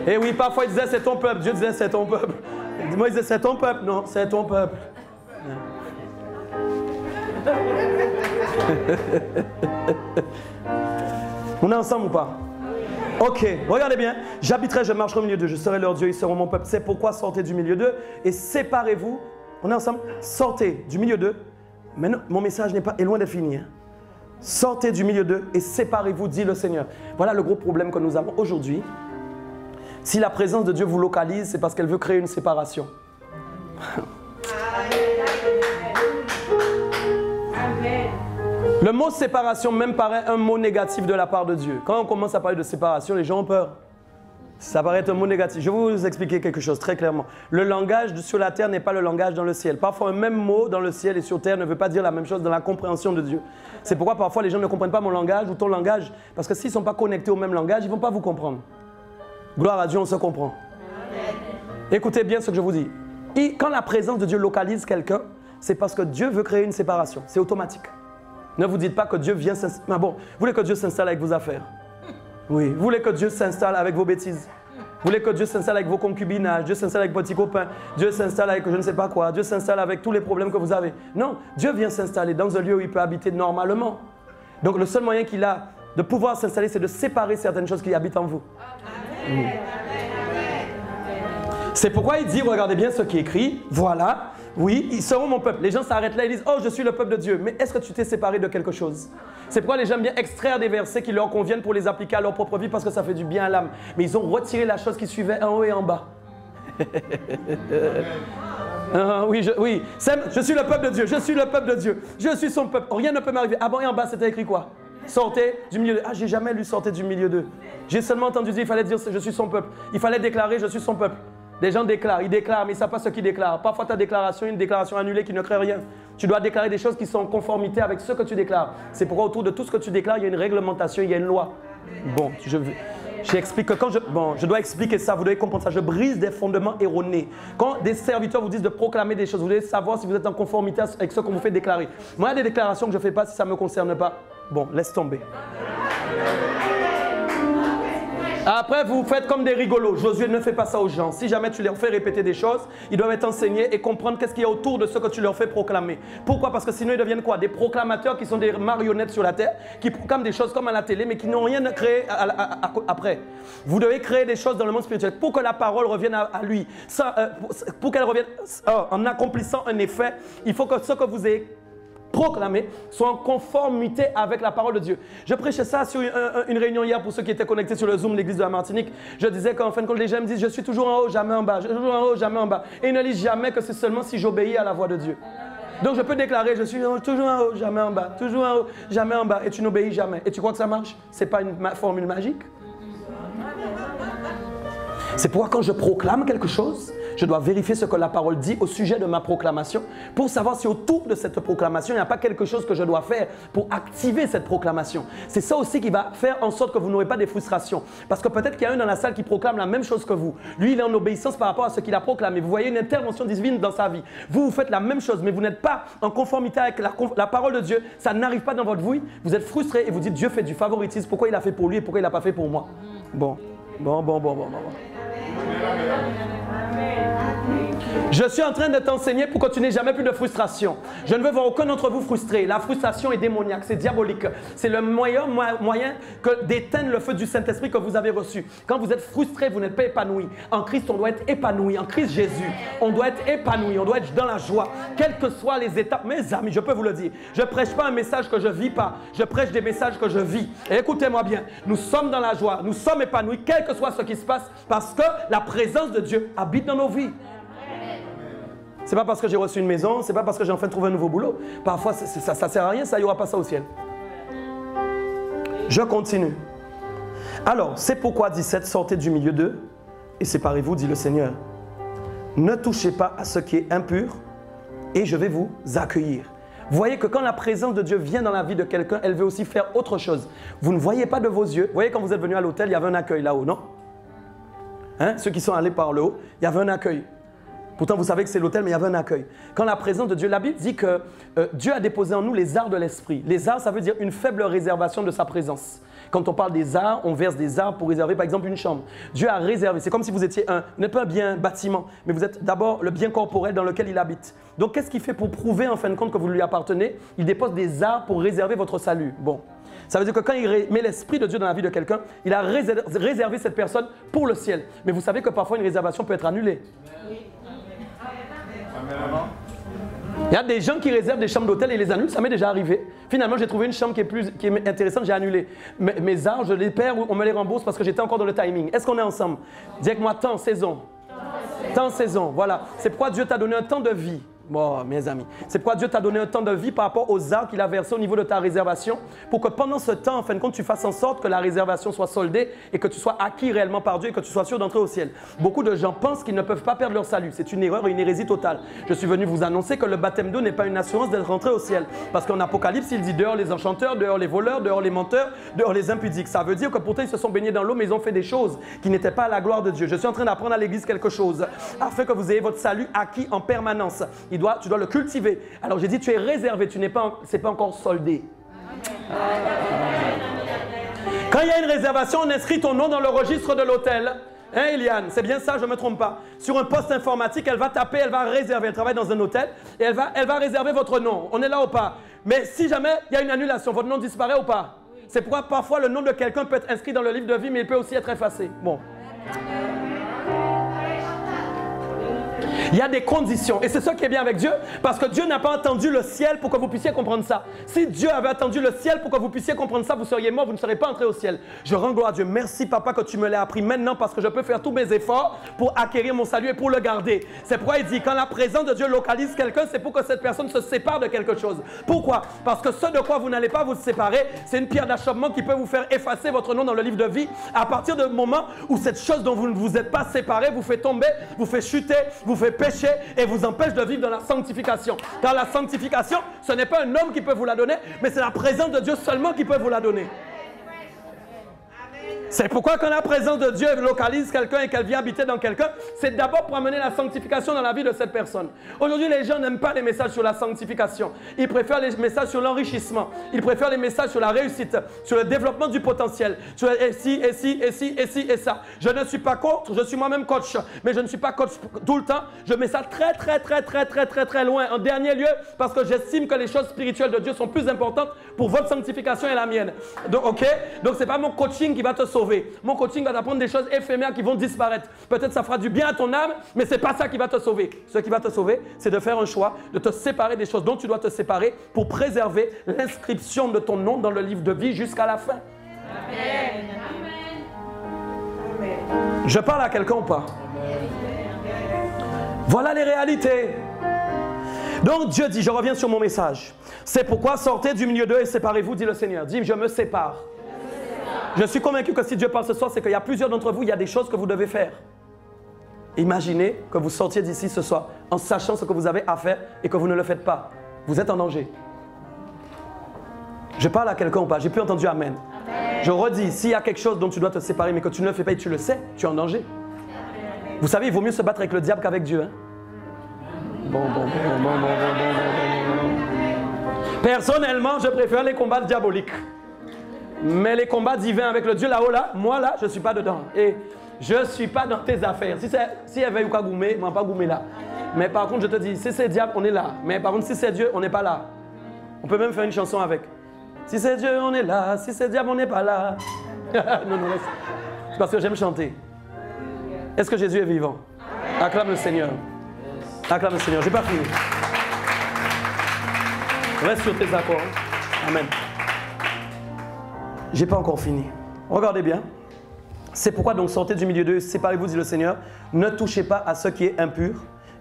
Et oui, parfois il disait, c'est ton peuple. Dieu disait, c'est ton peuple. Moïse disait, c'est ton peuple. Non, c'est ton peuple. On est ensemble ou pas? Ok, regardez bien. J'habiterai, je marcherai au milieu d'eux, je serai leur Dieu, ils seront mon peuple. C'est pourquoi sortez du milieu d'eux et séparez-vous. On est ensemble? Sortez du milieu d'eux. Mais non, mon message est loin d'être fini. Hein. Sortez du milieu d'eux et séparez-vous, dit le Seigneur. Voilà le gros problème que nous avons aujourd'hui. Si la présence de Dieu vous localise, c'est parce qu'elle veut créer une séparation. Le mot séparation même paraît un mot négatif de la part de Dieu. Quand on commence à parler de séparation, les gens ont peur. Ça paraît être un mot négatif. Je vais vous expliquer quelque chose très clairement. Le langage sur la terre n'est pas le langage dans le ciel. Parfois, un même mot dans le ciel et sur terre ne veut pas dire la même chose dans la compréhension de Dieu. C'est pourquoi parfois les gens ne comprennent pas mon langage ou ton langage. Parce que s'ils ne sont pas connectés au même langage, ils ne vont pas vous comprendre. Gloire à Dieu, on se comprend. Écoutez bien ce que je vous dis. Et quand la présence de Dieu localise quelqu'un, c'est parce que Dieu veut créer une séparation. C'est automatique. Ne vous dites pas que Dieu vient s'installer. Ah bon, vous voulez que Dieu s'installe avec vos affaires? Oui. Vous voulez que Dieu s'installe avec vos bêtises? Vous voulez que Dieu s'installe avec vos concubinages? Dieu s'installe avec vos petits copains? Dieu s'installe avec je ne sais pas quoi? Dieu s'installe avec tous les problèmes que vous avez? Non, Dieu vient s'installer dans un lieu où il peut habiter normalement. Donc le seul moyen qu'il a de pouvoir s'installer, c'est de séparer certaines choses qui habitent en vous. Oui. C'est pourquoi il dit, regardez bien ce qui est écrit, voilà, oui, ils seront mon peuple. Les gens s'arrêtent là et disent, oh, je suis le peuple de Dieu. Mais est-ce que tu t'es séparé de quelque chose? C'est pourquoi les gens aiment bien extraire des versets qui leur conviennent pour les appliquer à leur propre vie parce que ça fait du bien à l'âme. Mais ils ont retiré la chose qui suivait en haut et en bas. Oui, je suis le peuple de Dieu, je suis le peuple de Dieu, je suis son peuple. Rien ne peut m'arriver. Ah bon, et en bas, c'était écrit quoi? Sortez du milieu d'eux. Ah, j'ai jamais lu sortez du milieu d'eux. J'ai seulement entendu dire, il fallait dire je suis son peuple. Il fallait déclarer je suis son peuple. Des gens déclarent, ils déclarent, mais ils ne savent pas ce qu'ils déclarent. Parfois, ta déclaration est une déclaration annulée qui ne crée rien. Tu dois déclarer des choses qui sont en conformité avec ce que tu déclares. C'est pourquoi autour de tout ce que tu déclares, il y a une réglementation, il y a une loi. Bon, j'explique que quand je dois expliquer ça, vous devez comprendre ça. Je brise des fondements erronés. Quand des serviteurs vous disent de proclamer des choses, vous devez savoir si vous êtes en conformité avec ce qu'on vous fait déclarer. Moi, il y a des déclarations que je ne fais pas si ça ne me concerne pas. Bon, laisse tomber. Après, vous faites comme des rigolos. Josué ne fait pas ça aux gens. Si jamais tu leur fais répéter des choses, ils doivent être enseignés et comprendre qu'est-ce qu'il y a autour de ce que tu leur fais proclamer. Pourquoi? Parce que sinon, ils deviennent quoi? Des proclamateurs qui sont des marionnettes sur la terre, qui proclament des choses comme à la télé, mais qui n'ont rien créé après. Vous devez créer des choses dans le monde spirituel pour que la parole revienne à lui. Pour qu'elle revienne en accomplissant un effet, il faut que ce que vous ayez proclamé soit en conformité avec la parole de Dieu. Je prêchais ça sur une réunion hier pour ceux qui étaient connectés sur le Zoom de l'église de la Martinique. Je disais qu'en fin de compte, les gens me disent « Je suis toujours en haut, jamais en bas. Je suis toujours en haut, jamais en bas. » Et ils ne lisent jamais que c'est seulement si j'obéis à la voix de Dieu. Donc je peux déclarer « Je suis toujours en haut, jamais en bas. Toujours en haut, jamais en bas. » Et tu n'obéis jamais. Et tu crois que ça marche? Ce n'est pas une formule magique. C'est pourquoi quand je proclame quelque chose, je dois vérifier ce que la parole dit au sujet de ma proclamation pour savoir si autour de cette proclamation, il n'y a pas quelque chose que je dois faire pour activer cette proclamation. C'est ça aussi qui va faire en sorte que vous n'aurez pas des frustrations. Parce que peut-être qu'il y a un dans la salle qui proclame la même chose que vous. Lui, il est en obéissance par rapport à ce qu'il a proclamé. Vous voyez une intervention divine dans sa vie. Vous faites la même chose, mais vous n'êtes pas en conformité avec la parole de Dieu. Ça n'arrive pas dans votre vie. Vous êtes frustré et vous dites Dieu fait du favoritisme. Pourquoi il a fait pour lui et pourquoi il n'a pas fait pour moi? Bon. Je suis en train de t'enseigner pour que tu n'aies jamais plus de frustration. Je ne veux voir aucun d'entre vous frustré. La frustration est démoniaque, c'est diabolique. C'est le meilleur moyen d'éteindre le feu du Saint-Esprit que vous avez reçu. Quand vous êtes frustré, vous n'êtes pas épanoui. En Christ, on doit être épanoui. En Christ Jésus, on doit être épanoui. On doit être dans la joie. Quelles que soient les étapes. Mes amis, je peux vous le dire. Je ne prêche pas un message que je ne vis pas. Je prêche des messages que je vis. Et écoutez-moi bien. Nous sommes dans la joie. Nous sommes épanouis, quel que soit ce qui se passe, parce que la présence de Dieu habite dans nos vies. C'est pas parce que j'ai reçu une maison, c'est pas parce que j'ai enfin trouvé un nouveau boulot. Parfois, ça sert à rien, ça, il n'y aura pas ça au ciel. Je continue. Alors, c'est pourquoi 17, sortez du milieu d'eux et séparez-vous, dit le Seigneur. Ne touchez pas à ce qui est impur et je vais vous accueillir. Vous voyez que quand la présence de Dieu vient dans la vie de quelqu'un, elle veut aussi faire autre chose. Vous ne voyez pas de vos yeux. Vous voyez, quand vous êtes venu à l'hôtel, il y avait un accueil là-haut, non? Hein? Ceux qui sont allés par le haut, il y avait un accueil. Pourtant, vous savez que c'est l'autel, mais il y avait un accueil. Quand la présence de Dieu, la Bible dit que Dieu a déposé en nous les arts de l'esprit. Les arts, ça veut dire une faible réservation de sa présence. Quand on parle des arts, on verse des arts pour réserver, par exemple, une chambre. Dieu a réservé. C'est comme si vous étiez vous n'êtes pas un bien bâtiment, mais vous êtes d'abord le bien corporel dans lequel il habite. Donc, qu'est-ce qu'il fait pour prouver, en fin de compte, que vous lui appartenez? Il dépose des arts pour réserver votre salut. Bon. Ça veut dire que quand il met l'Esprit de Dieu dans la vie de quelqu'un, il a réservé cette personne pour le ciel. Mais vous savez que parfois, une réservation peut être annulée. Il y a des gens qui réservent des chambres d'hôtel et les annulent, ça m'est déjà arrivé. Finalement, j'ai trouvé une chambre qui est intéressante, j'ai annulé. Mes arts, je les perds ou on me les rembourse parce que j'étais encore dans le timing. Est-ce qu'on est ensemble? Dis avec moi, temps, saison. Temps, saison, voilà. C'est pourquoi Dieu t'a donné un temps de vie. Bon, mes amis, c'est pourquoi Dieu t'a donné un temps de vie par rapport aux arts qu'il a versés au niveau de ta réservation pour que pendant ce temps, en fin de compte, tu fasses en sorte que la réservation soit soldée et que tu sois acquis réellement par Dieu et que tu sois sûr d'entrer au ciel. Beaucoup de gens pensent qu'ils ne peuvent pas perdre leur salut. C'est une erreur et une hérésie totale. Je suis venu vous annoncer que le baptême d'eau n'est pas une assurance d'être rentré au ciel. Parce qu'en Apocalypse, il dit dehors les enchanteurs, dehors les voleurs, dehors les menteurs, dehors les impudiques. Ça veut dire que pourtant ils se sont baignés dans l'eau, mais ils ont fait des choses qui n'étaient pas à la gloire de Dieu. Je suis en train d'apprendre à l'église quelque chose afin que vous ayez votre salut acquis en permanence. Tu dois le cultiver. Alors j'ai dit tu es réservé, c'est pas encore soldé. Quand il y a une réservation, on inscrit ton nom dans le registre de l'hôtel. Hein, Eliane, c'est bien ça, je ne me trompe pas. Sur un poste informatique, elle va taper, elle va réserver. Elle travaille dans un hôtel et elle va réserver votre nom. On est là ou pas? Mais si jamais il y a une annulation, votre nom disparaît ou pas? C'est pourquoi parfois le nom de quelqu'un peut être inscrit dans le livre de vie, mais il peut aussi être effacé. Bon. Il y a des conditions. Et c'est ça qui est bien avec Dieu, parce que Dieu n'a pas attendu le ciel pour que vous puissiez comprendre ça. Si Dieu avait attendu le ciel pour que vous puissiez comprendre ça, vous seriez mort, vous ne serez pas entré au ciel. Je rends gloire à Dieu. Merci, Papa, que tu me l'as appris maintenant, parce que je peux faire tous mes efforts pour acquérir mon salut et pour le garder. C'est pourquoi il dit, quand la présence de Dieu localise quelqu'un, c'est pour que cette personne se sépare de quelque chose. Pourquoi? Parce que ce de quoi vous n'allez pas vous séparer, c'est une pierre d'achoppement qui peut vous faire effacer votre nom dans le livre de vie à partir du moment où cette chose dont vous ne vous êtes pas séparé vous fait tomber, vous fait chuter, vous fait pécher et vous empêche de vivre dans la sanctification. Car la sanctification, ce n'est pas un homme qui peut vous la donner, mais c'est la présence de Dieu seulement qui peut vous la donner. C'est pourquoi quand la présence de Dieu localise quelqu'un et qu'elle vient habiter dans quelqu'un, c'est d'abord pour amener la sanctification dans la vie de cette personne. Aujourd'hui, les gens n'aiment pas les messages sur la sanctification. Ils préfèrent les messages sur l'enrichissement. Ils préfèrent les messages sur la réussite, sur le développement du potentiel, sur et ci, et ça. Je ne suis pas contre, je suis moi-même coach, mais je ne suis pas coach tout le temps. Je mets ça très loin. En dernier lieu, parce que j'estime que les choses spirituelles de Dieu sont plus importantes pour votre sanctification et la mienne. Donc, ok? Donc, c'est pas mon coaching qui va te sauver. Mon coaching va t'apprendre des choses éphémères qui vont disparaître. Peut-être ça fera du bien à ton âme, mais ce n'est pas ça qui va te sauver. Ce qui va te sauver, c'est de faire un choix, de te séparer des choses dont tu dois te séparer pour préserver l'inscription de ton nom dans le livre de vie jusqu'à la fin. Amen. Je parle à quelqu'un ou pas? Voilà les réalités. Donc Dieu dit, je reviens sur mon message. C'est pourquoi sortez du milieu d'eux et séparez-vous, dit le Seigneur. Dis, je me sépare. Je suis convaincu que si Dieu parle ce soir, c'est qu'il y a plusieurs d'entre vous, il y a des choses que vous devez faire. Imaginez que vous sortiez d'ici ce soir en sachant ce que vous avez à faire et que vous ne le faites pas. Vous êtes en danger. Je parle à quelqu'un ou pas? J'ai plus entendu Amen. Amen. Je redis, s'il y a quelque chose dont tu dois te séparer mais que tu ne le fais pas et tu le sais, tu es en danger. Amen. Vous savez, il vaut mieux se battre avec le diable qu'avec Dieu. Hein? Bon. Personnellement, je préfère les combats diaboliques. Mais les combats divins avec le Dieu là-haut, là, moi là, je ne suis pas dedans. Et je ne suis pas dans tes affaires. Si elle veut pas goumer, moi pas goumer là. Mais par contre, je te dis, si c'est diable, on est là. Mais par contre, si c'est Dieu, on n'est pas là. On peut même faire une chanson avec. Si c'est Dieu, on est là. Si c'est diable, on n'est pas là. Non, c'est parce que j'aime chanter. Est-ce que Jésus est vivant? Acclame le Seigneur. Acclame le Seigneur. Je n'ai pas fini. Reste sur tes accords. Amen. J'ai pas encore fini. Regardez bien. C'est pourquoi donc sortez du milieu d'eux, séparez-vous, dit le Seigneur. Ne touchez pas à ce qui est impur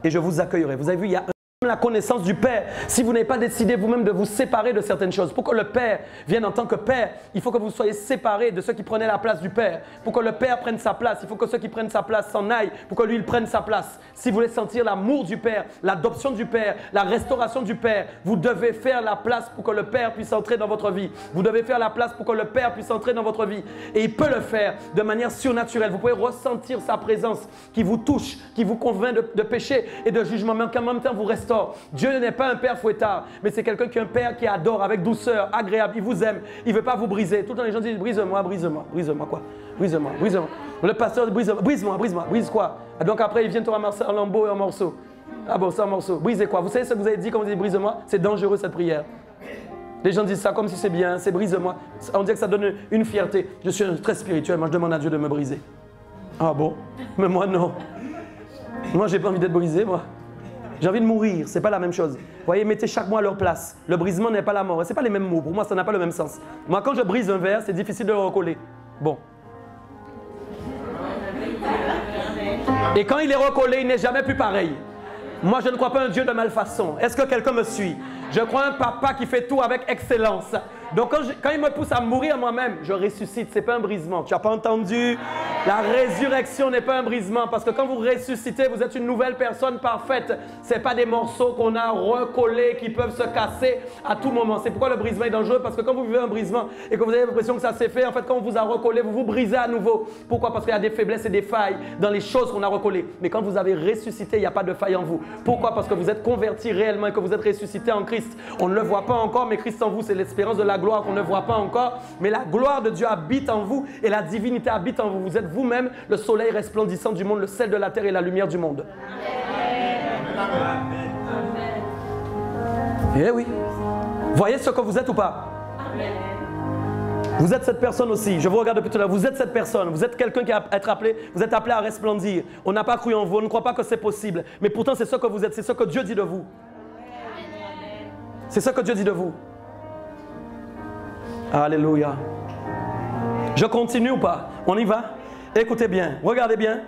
et je vous accueillerai. Vous avez vu, il y a la connaissance du Père. Si vous n'avez pas décidé vous-même de vous séparer de certaines choses, pour que le Père vienne en tant que Père, il faut que vous soyez séparés de ceux qui prenaient la place du Père. Pour que le Père prenne sa place, il faut que ceux qui prennent sa place s'en aillent, pour que lui, il prenne sa place. Si vous voulez sentir l'amour du Père, l'adoption du Père, la restauration du Père, vous devez faire la place pour que le Père puisse entrer dans votre vie. Vous devez faire la place pour que le Père puisse entrer dans votre vie. Et il peut le faire de manière surnaturelle. Vous pouvez ressentir sa présence qui vous touche, qui vous convainc de péché et de jugement, mais en même temps vous restaure. Dieu n'est pas un père fouettard, mais c'est quelqu'un qui est un père qui adore avec douceur, agréable. Il vous aime, il ne veut pas vous briser. Tout le temps les gens disent brise-moi quoi? Brise-moi. Le pasteur dit brise-moi. Brise quoi? Donc après il vient te ramasser en lambeaux et en morceaux. Ah bon, c'est un morceau. Brisez quoi? Vous savez ce que vous avez dit quand vous dites brise-moi? C'est dangereux cette prière. Les gens disent ça comme si c'est bien, c'est brise-moi. On dirait que ça donne une fierté. Je suis très spirituel, moi je demande à Dieu de me briser. Ah bon? Mais moi non. Moi j'ai pas envie d'être brisé, moi. J'ai envie de mourir, c'est pas la même chose. Vous voyez, mettez chaque mot à leur place. Le brisement n'est pas la mort. C'est pas les mêmes mots. Pour moi, ça n'a pas le même sens. Moi, quand je brise un verre, c'est difficile de le recoller. Bon. Et quand il est recollé, il n'est jamais plus pareil. Moi, je ne crois pas un Dieu de malfaçon. Est-ce que quelqu'un me suit? Je crois un papa qui fait tout avec excellence. Donc quand il me pousse à mourir moi-même, je ressuscite. Ce n'est pas un brisement. Tu n'as pas entendu? La résurrection n'est pas un brisement. Parce que quand vous ressuscitez, vous êtes une nouvelle personne parfaite. Ce n'est pas des morceaux qu'on a recollés qui peuvent se casser à tout moment. C'est pourquoi le brisement est dangereux. Parce que quand vous vivez un brisement et que vous avez l'impression que ça s'est fait, en fait, quand on vous a recollé, vous vous brisez à nouveau. Pourquoi? Parce qu'il y a des faiblesses et des failles dans les choses qu'on a recollées. Mais quand vous avez ressuscité, il n'y a pas de faille en vous. Pourquoi? Parce que vous êtes converti réellement et que vous êtes ressuscité en Christ. On ne le voit pas encore, mais Christ en vous, c'est l'espérance de la gloire qu'on ne voit pas encore. Mais la gloire de Dieu habite en vous et la divinité habite en vous. Vous êtes vous-même le soleil resplendissant du monde, le sel de la terre et la lumière du monde. Amen. Eh oui. Voyez ce que vous êtes ou pas? Amen. Vous êtes cette personne aussi. Je vous regarde depuis tout à l'heure. Vous êtes cette personne. Vous êtes quelqu'un qui a être appelé. Vous êtes appelé à resplendir. On n'a pas cru en vous. On ne croit pas que c'est possible. Mais pourtant, c'est ce que vous êtes. C'est ce que Dieu dit de vous. C'est ce que Dieu dit de vous. Alléluia. Je continue ou pas? On y va? Écoutez bien. Regardez bien.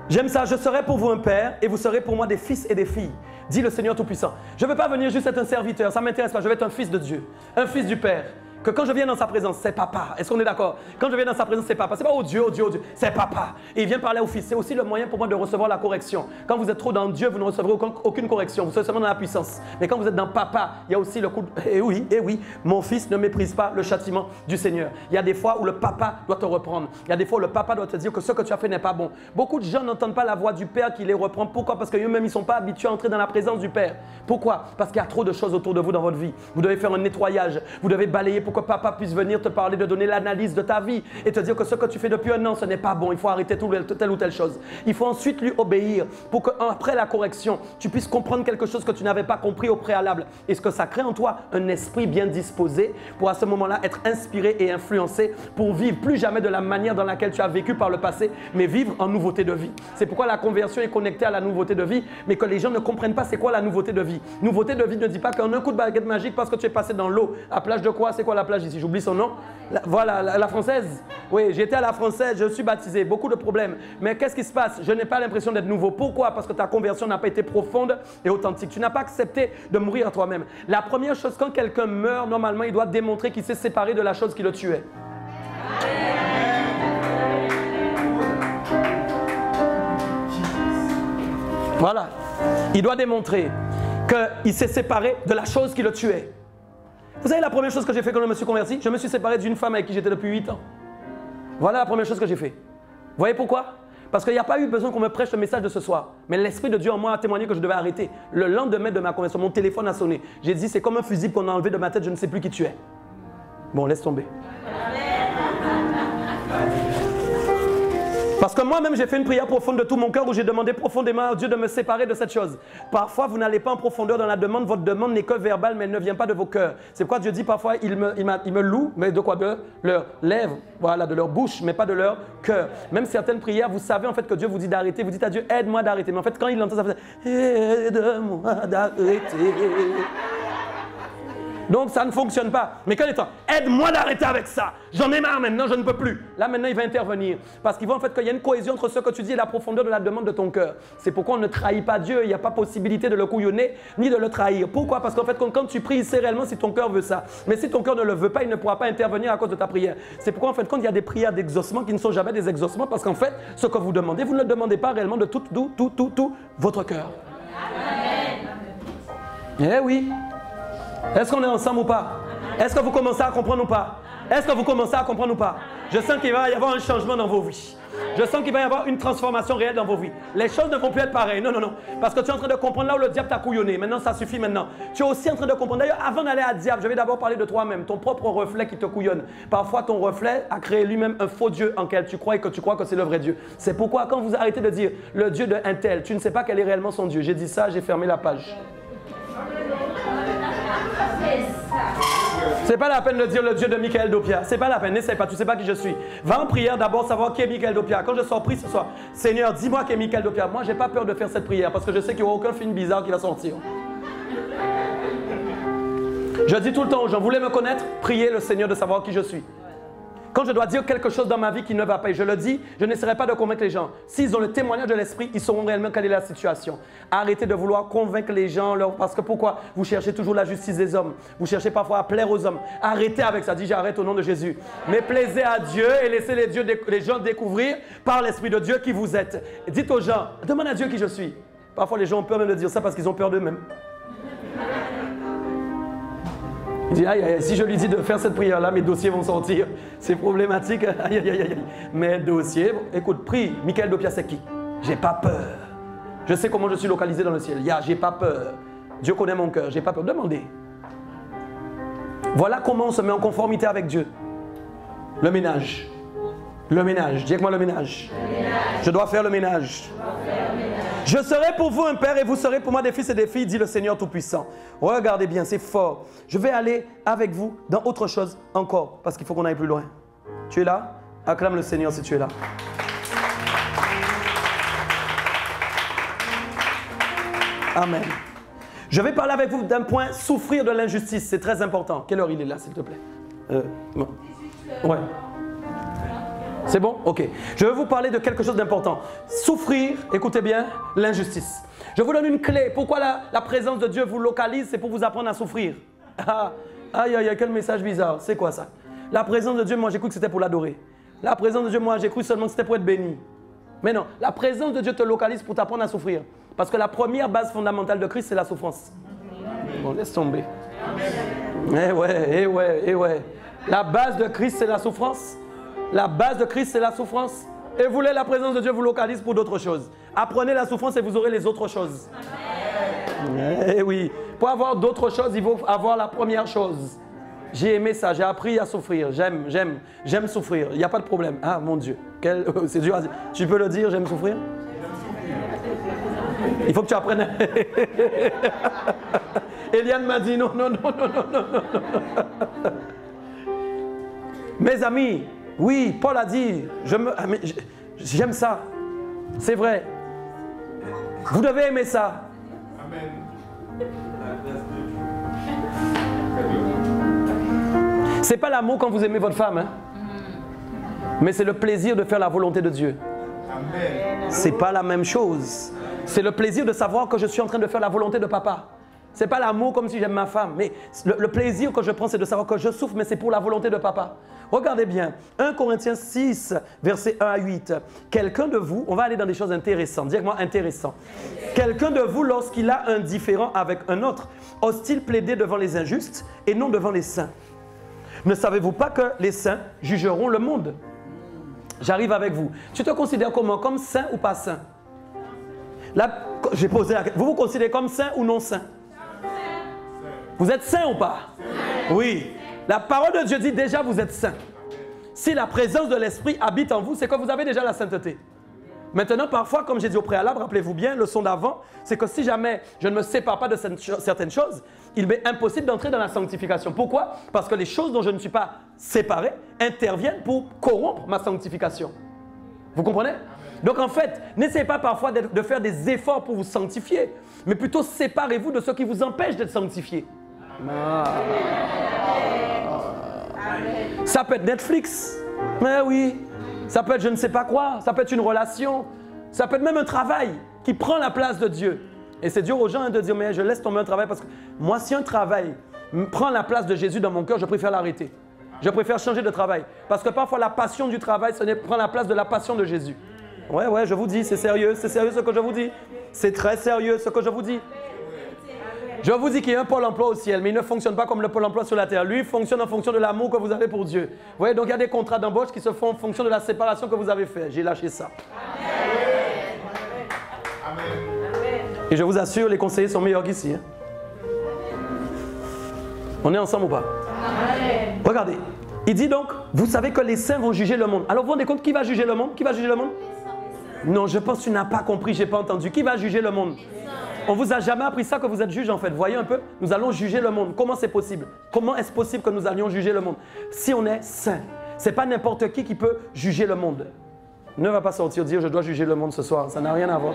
J'aime ça. Je serai pour vous un père et vous serez pour moi des fils et des filles. Dit le Seigneur Tout-Puissant. Je ne veux pas venir juste être un serviteur. Ça ne m'intéresse pas. Je vais être un fils de Dieu. Un fils du Père. que quand je viens dans sa présence, c'est papa. Est-ce qu'on est d'accord? Quand je viens dans sa présence, c'est papa. C'est pas oh Dieu, oh Dieu, oh Dieu. C'est papa. Et il vient parler au fils. C'est aussi le moyen pour moi de recevoir la correction. Quand vous êtes trop dans Dieu, vous ne recevrez aucune correction. Vous serez seulement dans la puissance. Mais quand vous êtes dans papa, il y a aussi le coup de... Eh oui, mon fils ne méprise pas le châtiment du Seigneur. Il y a des fois où le papa doit te reprendre. Il y a des fois où le papa doit te dire que ce que tu as fait n'est pas bon. Beaucoup de gens n'entendent pas la voix du Père qui les reprend. Pourquoi? Parce qu'eux-mêmes, ils ne sont pas habitués à entrer dans la présence du Père. Pourquoi? Parce qu'il y a trop de choses autour de vous dans votre vie. Vous devez faire un nettoyage. Vous devez balayer pour que papa puisse venir te parler, de donner l'analyse de ta vie et te dire que ce que tu fais depuis un an, ce n'est pas bon. Il faut arrêter telle ou telle chose. Il faut ensuite lui obéir pour qu'après la correction, tu puisses comprendre quelque chose que tu n'avais pas compris au préalable. Et ce que ça crée en toi, un esprit bien disposé pour à ce moment-là être inspiré et influencé pour vivre plus jamais de la manière dans laquelle tu as vécu par le passé, mais vivre en nouveauté de vie. C'est pourquoi la conversion est connectée à la nouveauté de vie, mais que les gens ne comprennent pas c'est quoi la nouveauté de vie. Nouveauté de vie ne dit pas qu'en un coup de baguette magique, parce que tu es passé dans l'eau, à plage de quoi? C'est quoi la plage ici? J'oublie son nom. Voilà, la Française. Oui, j'étais à la Française, je suis baptisé, beaucoup de problèmes. Mais qu'est-ce qui se passe? Je n'ai pas l'impression d'être nouveau. Pourquoi? Parce que ta conversion n'a pas été profonde et authentique. Tu n'as pas accepté de mourir à toi-même. La première chose, quand quelqu'un meurt, normalement, il doit démontrer qu'il s'est séparé de la chose qui le tuait. Voilà. Il doit démontrer qu'il s'est séparé de la chose qui le tuait. Vous savez la première chose que j'ai fait quand je me suis converti? Je me suis séparé d'une femme avec qui j'étais depuis 8 ans. Voilà la première chose que j'ai fait. Vous voyez pourquoi? Parce qu'il n'y a pas eu besoin qu'on me prêche le message de ce soir. Mais l'Esprit de Dieu en moi a témoigné que je devais arrêter. Le lendemain de ma conversion, mon téléphone a sonné. J'ai dit, c'est comme un fusible qu'on a enlevé de ma tête, je ne sais plus qui tu es. Bon, laisse tomber. Parce que moi-même, j'ai fait une prière profonde de tout mon cœur où j'ai demandé profondément à Dieu de me séparer de cette chose. Parfois, vous n'allez pas en profondeur dans la demande. Votre demande n'est que verbale, mais elle ne vient pas de vos cœurs. C'est pourquoi Dieu dit parfois, il me loue, mais de quoi? De leurs lèvres, voilà, de leur bouche, mais pas de leur cœur. Même certaines prières, vous savez en fait que Dieu vous dit d'arrêter. Vous dites à Dieu, aide-moi d'arrêter. Mais en fait, quand il entend ça, fait aide-moi d'arrêter. Donc ça ne fonctionne pas. Mais quand il est temps, aide-moi d'arrêter avec ça. J'en ai marre maintenant, je ne peux plus. Là maintenant il va intervenir. Parce qu'il voit en fait qu'il y a une cohésion entre ce que tu dis et la profondeur de la demande de ton cœur. C'est pourquoi on ne trahit pas Dieu. Il n'y a pas possibilité de le couillonner ni de le trahir. Pourquoi? Parce qu'en fait quand tu pries, c'est réellement si ton cœur veut ça. Mais si ton cœur ne le veut pas, il ne pourra pas intervenir à cause de ta prière. C'est pourquoi en fait quand il y a des prières d'exaucement qui ne sont jamais des exaucements, parce qu'en fait ce que vous demandez, vous ne le demandez pas réellement de tout votre cœur. Amen. Eh oui. Est-ce qu'on est ensemble ou pas? Est-ce que vous commencez à comprendre ou pas? Est-ce que vous commencez à comprendre ou pas? Je sens qu'il va y avoir un changement dans vos vies. Je sens qu'il va y avoir une transformation réelle dans vos vies. Les choses ne vont plus être pareilles. Non. Parce que tu es en train de comprendre là où le diable t'a couillonné. Maintenant, ça suffit maintenant. Tu es aussi en train de comprendre. D'ailleurs, avant d'aller à diable, je vais d'abord parler de toi-même. Ton propre reflet qui te couillonne. Parfois, ton reflet a créé lui-même un faux Dieu en quel tu crois et que tu crois que c'est le vrai Dieu. C'est pourquoi quand vous arrêtez de dire le Dieu d'un tel, tu ne sais pas quel est réellement son Dieu. J'ai dit ça, j'ai fermé la page. C'est pas la peine de dire le Dieu de Michael Dopia. C'est pas la peine, n'essaie pas, tu sais pas qui je suis. Va en prière d'abord savoir qui est Michael Dopia. Quand je sors prie ce soir, Seigneur, dis-moi qui est Michael Dopia. Moi, j'ai pas peur de faire cette prière parce que je sais qu'il n'y aura aucun film bizarre qui va sortir. Je dis tout le temps aux gens, vous voulez me connaître? Priez le Seigneur de savoir qui je suis. Quand je dois dire quelque chose dans ma vie qui ne va pas, et je le dis, je n'essaierai pas de convaincre les gens. S'ils ont le témoignage de l'Esprit, ils sauront réellement quelle est la situation. Arrêtez de vouloir convaincre les gens, parce que pourquoi? Vous cherchez toujours la justice des hommes. Vous cherchez parfois à plaire aux hommes. Arrêtez avec ça. Dis, j'arrête au nom de Jésus. Mais plaisez à Dieu et laissez les gens découvrir par l'Esprit de Dieu qui vous êtes. Dites aux gens, demande à Dieu qui je suis. Parfois, les gens ont peur même de dire ça parce qu'ils ont peur d'eux-mêmes. Il dit, aïe, aïe, si je lui dis de faire cette prière-là, mes dossiers vont sortir. C'est problématique. Aïe, aïe, aïe, aïe. Mes dossiers, écoute, prie. Michael Dopia, c'est qui? J'ai pas peur. Je sais comment je suis localisé dans le ciel. J'ai pas peur. Dieu connaît mon cœur. J'ai pas peur. Demandez. Voilà comment on se met en conformité avec Dieu. Le ménage. Le ménage. Dis avec moi le ménage. Je dois faire le ménage. Je serai pour vous un père et vous serez pour moi des fils et des filles, dit le Seigneur Tout-Puissant. Regardez bien, c'est fort. Je vais aller avec vous dans autre chose encore, parce qu'il faut qu'on aille plus loin. Tu es là? Acclame le Seigneur si tu es là. Amen. Je vais parler avec vous d'un point, souffrir de l'injustice. C'est très important. Quelle heure il est là, s'il te plaît? Bon. Ouais. C'est bon? Ok. Je vais vous parler de quelque chose d'important. Souffrir, écoutez bien, l'injustice. Je vous donne une clé. Pourquoi la présence de Dieu vous localise? C'est pour vous apprendre à souffrir. Aïe, aïe, aïe, quel message bizarre. C'est quoi ça? La présence de Dieu, moi j'ai cru que c'était pour l'adorer. La présence de Dieu, moi j'ai cru seulement que c'était pour être béni. Mais non, la présence de Dieu te localise pour t'apprendre à souffrir. Parce que la première base fondamentale de Christ, c'est la souffrance. Bon, laisse tomber. Eh ouais, eh ouais, eh ouais. La base de Christ, c'est la souffrance. La base de Christ, c'est la souffrance. Et vous voulez la présence de Dieu vous localise pour d'autres choses. Apprenez la souffrance et vous aurez les autres choses. Eh oui. Pour avoir d'autres choses, il faut avoir la première chose. J'ai aimé ça, j'ai appris à souffrir. J'aime souffrir. Il n'y a pas de problème. Ah mon Dieu, c'est dur à dire. Tu peux le dire, j'aime souffrir? Il faut que tu apprennes. Eliane m'a dit non. Mes amis, oui, Paul a dit, j'aime ça. C'est vrai. Vous devez aimer ça. Amen. C'est pas l'amour quand vous aimez votre femme, hein? Mais c'est le plaisir de faire la volonté de Dieu. C'est pas la même chose. C'est le plaisir de savoir que je suis en train de faire la volonté de papa. C'est pas l'amour comme si j'aime ma femme, mais le plaisir que je prends, c'est de savoir que je souffre, mais c'est pour la volonté de papa. Regardez bien, 1 Corinthiens 6, versets 1 à 8. Quelqu'un de vous, on va aller dans des choses intéressantes, dis-moi intéressant. Quelqu'un de vous, lorsqu'il a un différend avec un autre, ose-t-il plaider devant les injustes et non devant les saints? Ne savez-vous pas que les saints jugeront le monde? J'arrive avec vous. Tu te considères comment? Comme saint ou pas saint? Là, j'ai posé la question. Vous vous considérez comme saint ou non saint? Vous êtes saint ou pas? Oui. La parole de Dieu dit déjà vous êtes saint. Si la présence de l'Esprit habite en vous, c'est que vous avez déjà la sainteté. Maintenant, parfois, comme j'ai dit au préalable, rappelez-vous bien, le son d'avant, c'est que si jamais je ne me sépare pas de certaines choses, il m'est impossible d'entrer dans la sanctification. Pourquoi? Parce que les choses dont je ne suis pas séparé interviennent pour corrompre ma sanctification. Vous comprenez? Donc en fait, n'essayez pas parfois de faire des efforts pour vous sanctifier, mais plutôt séparez-vous de ce qui vous empêche d'être sanctifié. Ça peut être Netflix, mais oui. Ça peut être je ne sais pas quoi, ça peut être une relation, ça peut être même un travail qui prend la place de Dieu. Et c'est dur aux gens de dire mais je laisse tomber un travail parce que moi si un travail prend la place de Jésus dans mon cœur, je préfère l'arrêter. Je préfère changer de travail. Parce que parfois la passion du travail prend la place de la passion de Jésus. Ouais, je vous dis, c'est sérieux ce que je vous dis. C'est très sérieux ce que je vous dis. Je vous dis qu'il y a un pôle emploi au ciel, mais il ne fonctionne pas comme le pôle emploi sur la terre. Lui, il fonctionne en fonction de l'amour que vous avez pour Dieu. Vous voyez, donc il y a des contrats d'embauche qui se font en fonction de la séparation que vous avez faite. J'ai lâché ça. Amen. Et je vous assure, les conseillers sont meilleurs qu'ici. Hein. On est ensemble ou pas? Amen. Regardez, il dit donc, vous savez que les saints vont juger le monde. Alors vous vous rendez compte qui va juger le monde? Qui va juger le monde? Non, je pense que tu n'as pas compris, je n'ai pas entendu. Qui va juger le monde? On ne vous a jamais appris ça que vous êtes juge en fait. Voyez un peu, nous allons juger le monde. Comment c'est possible? Comment est-ce possible que nous allions juger le monde? Si on est saint, ce n'est pas n'importe qui peut juger le monde. Ne va pas sortir dire je dois juger le monde ce soir. Ça n'a rien à voir.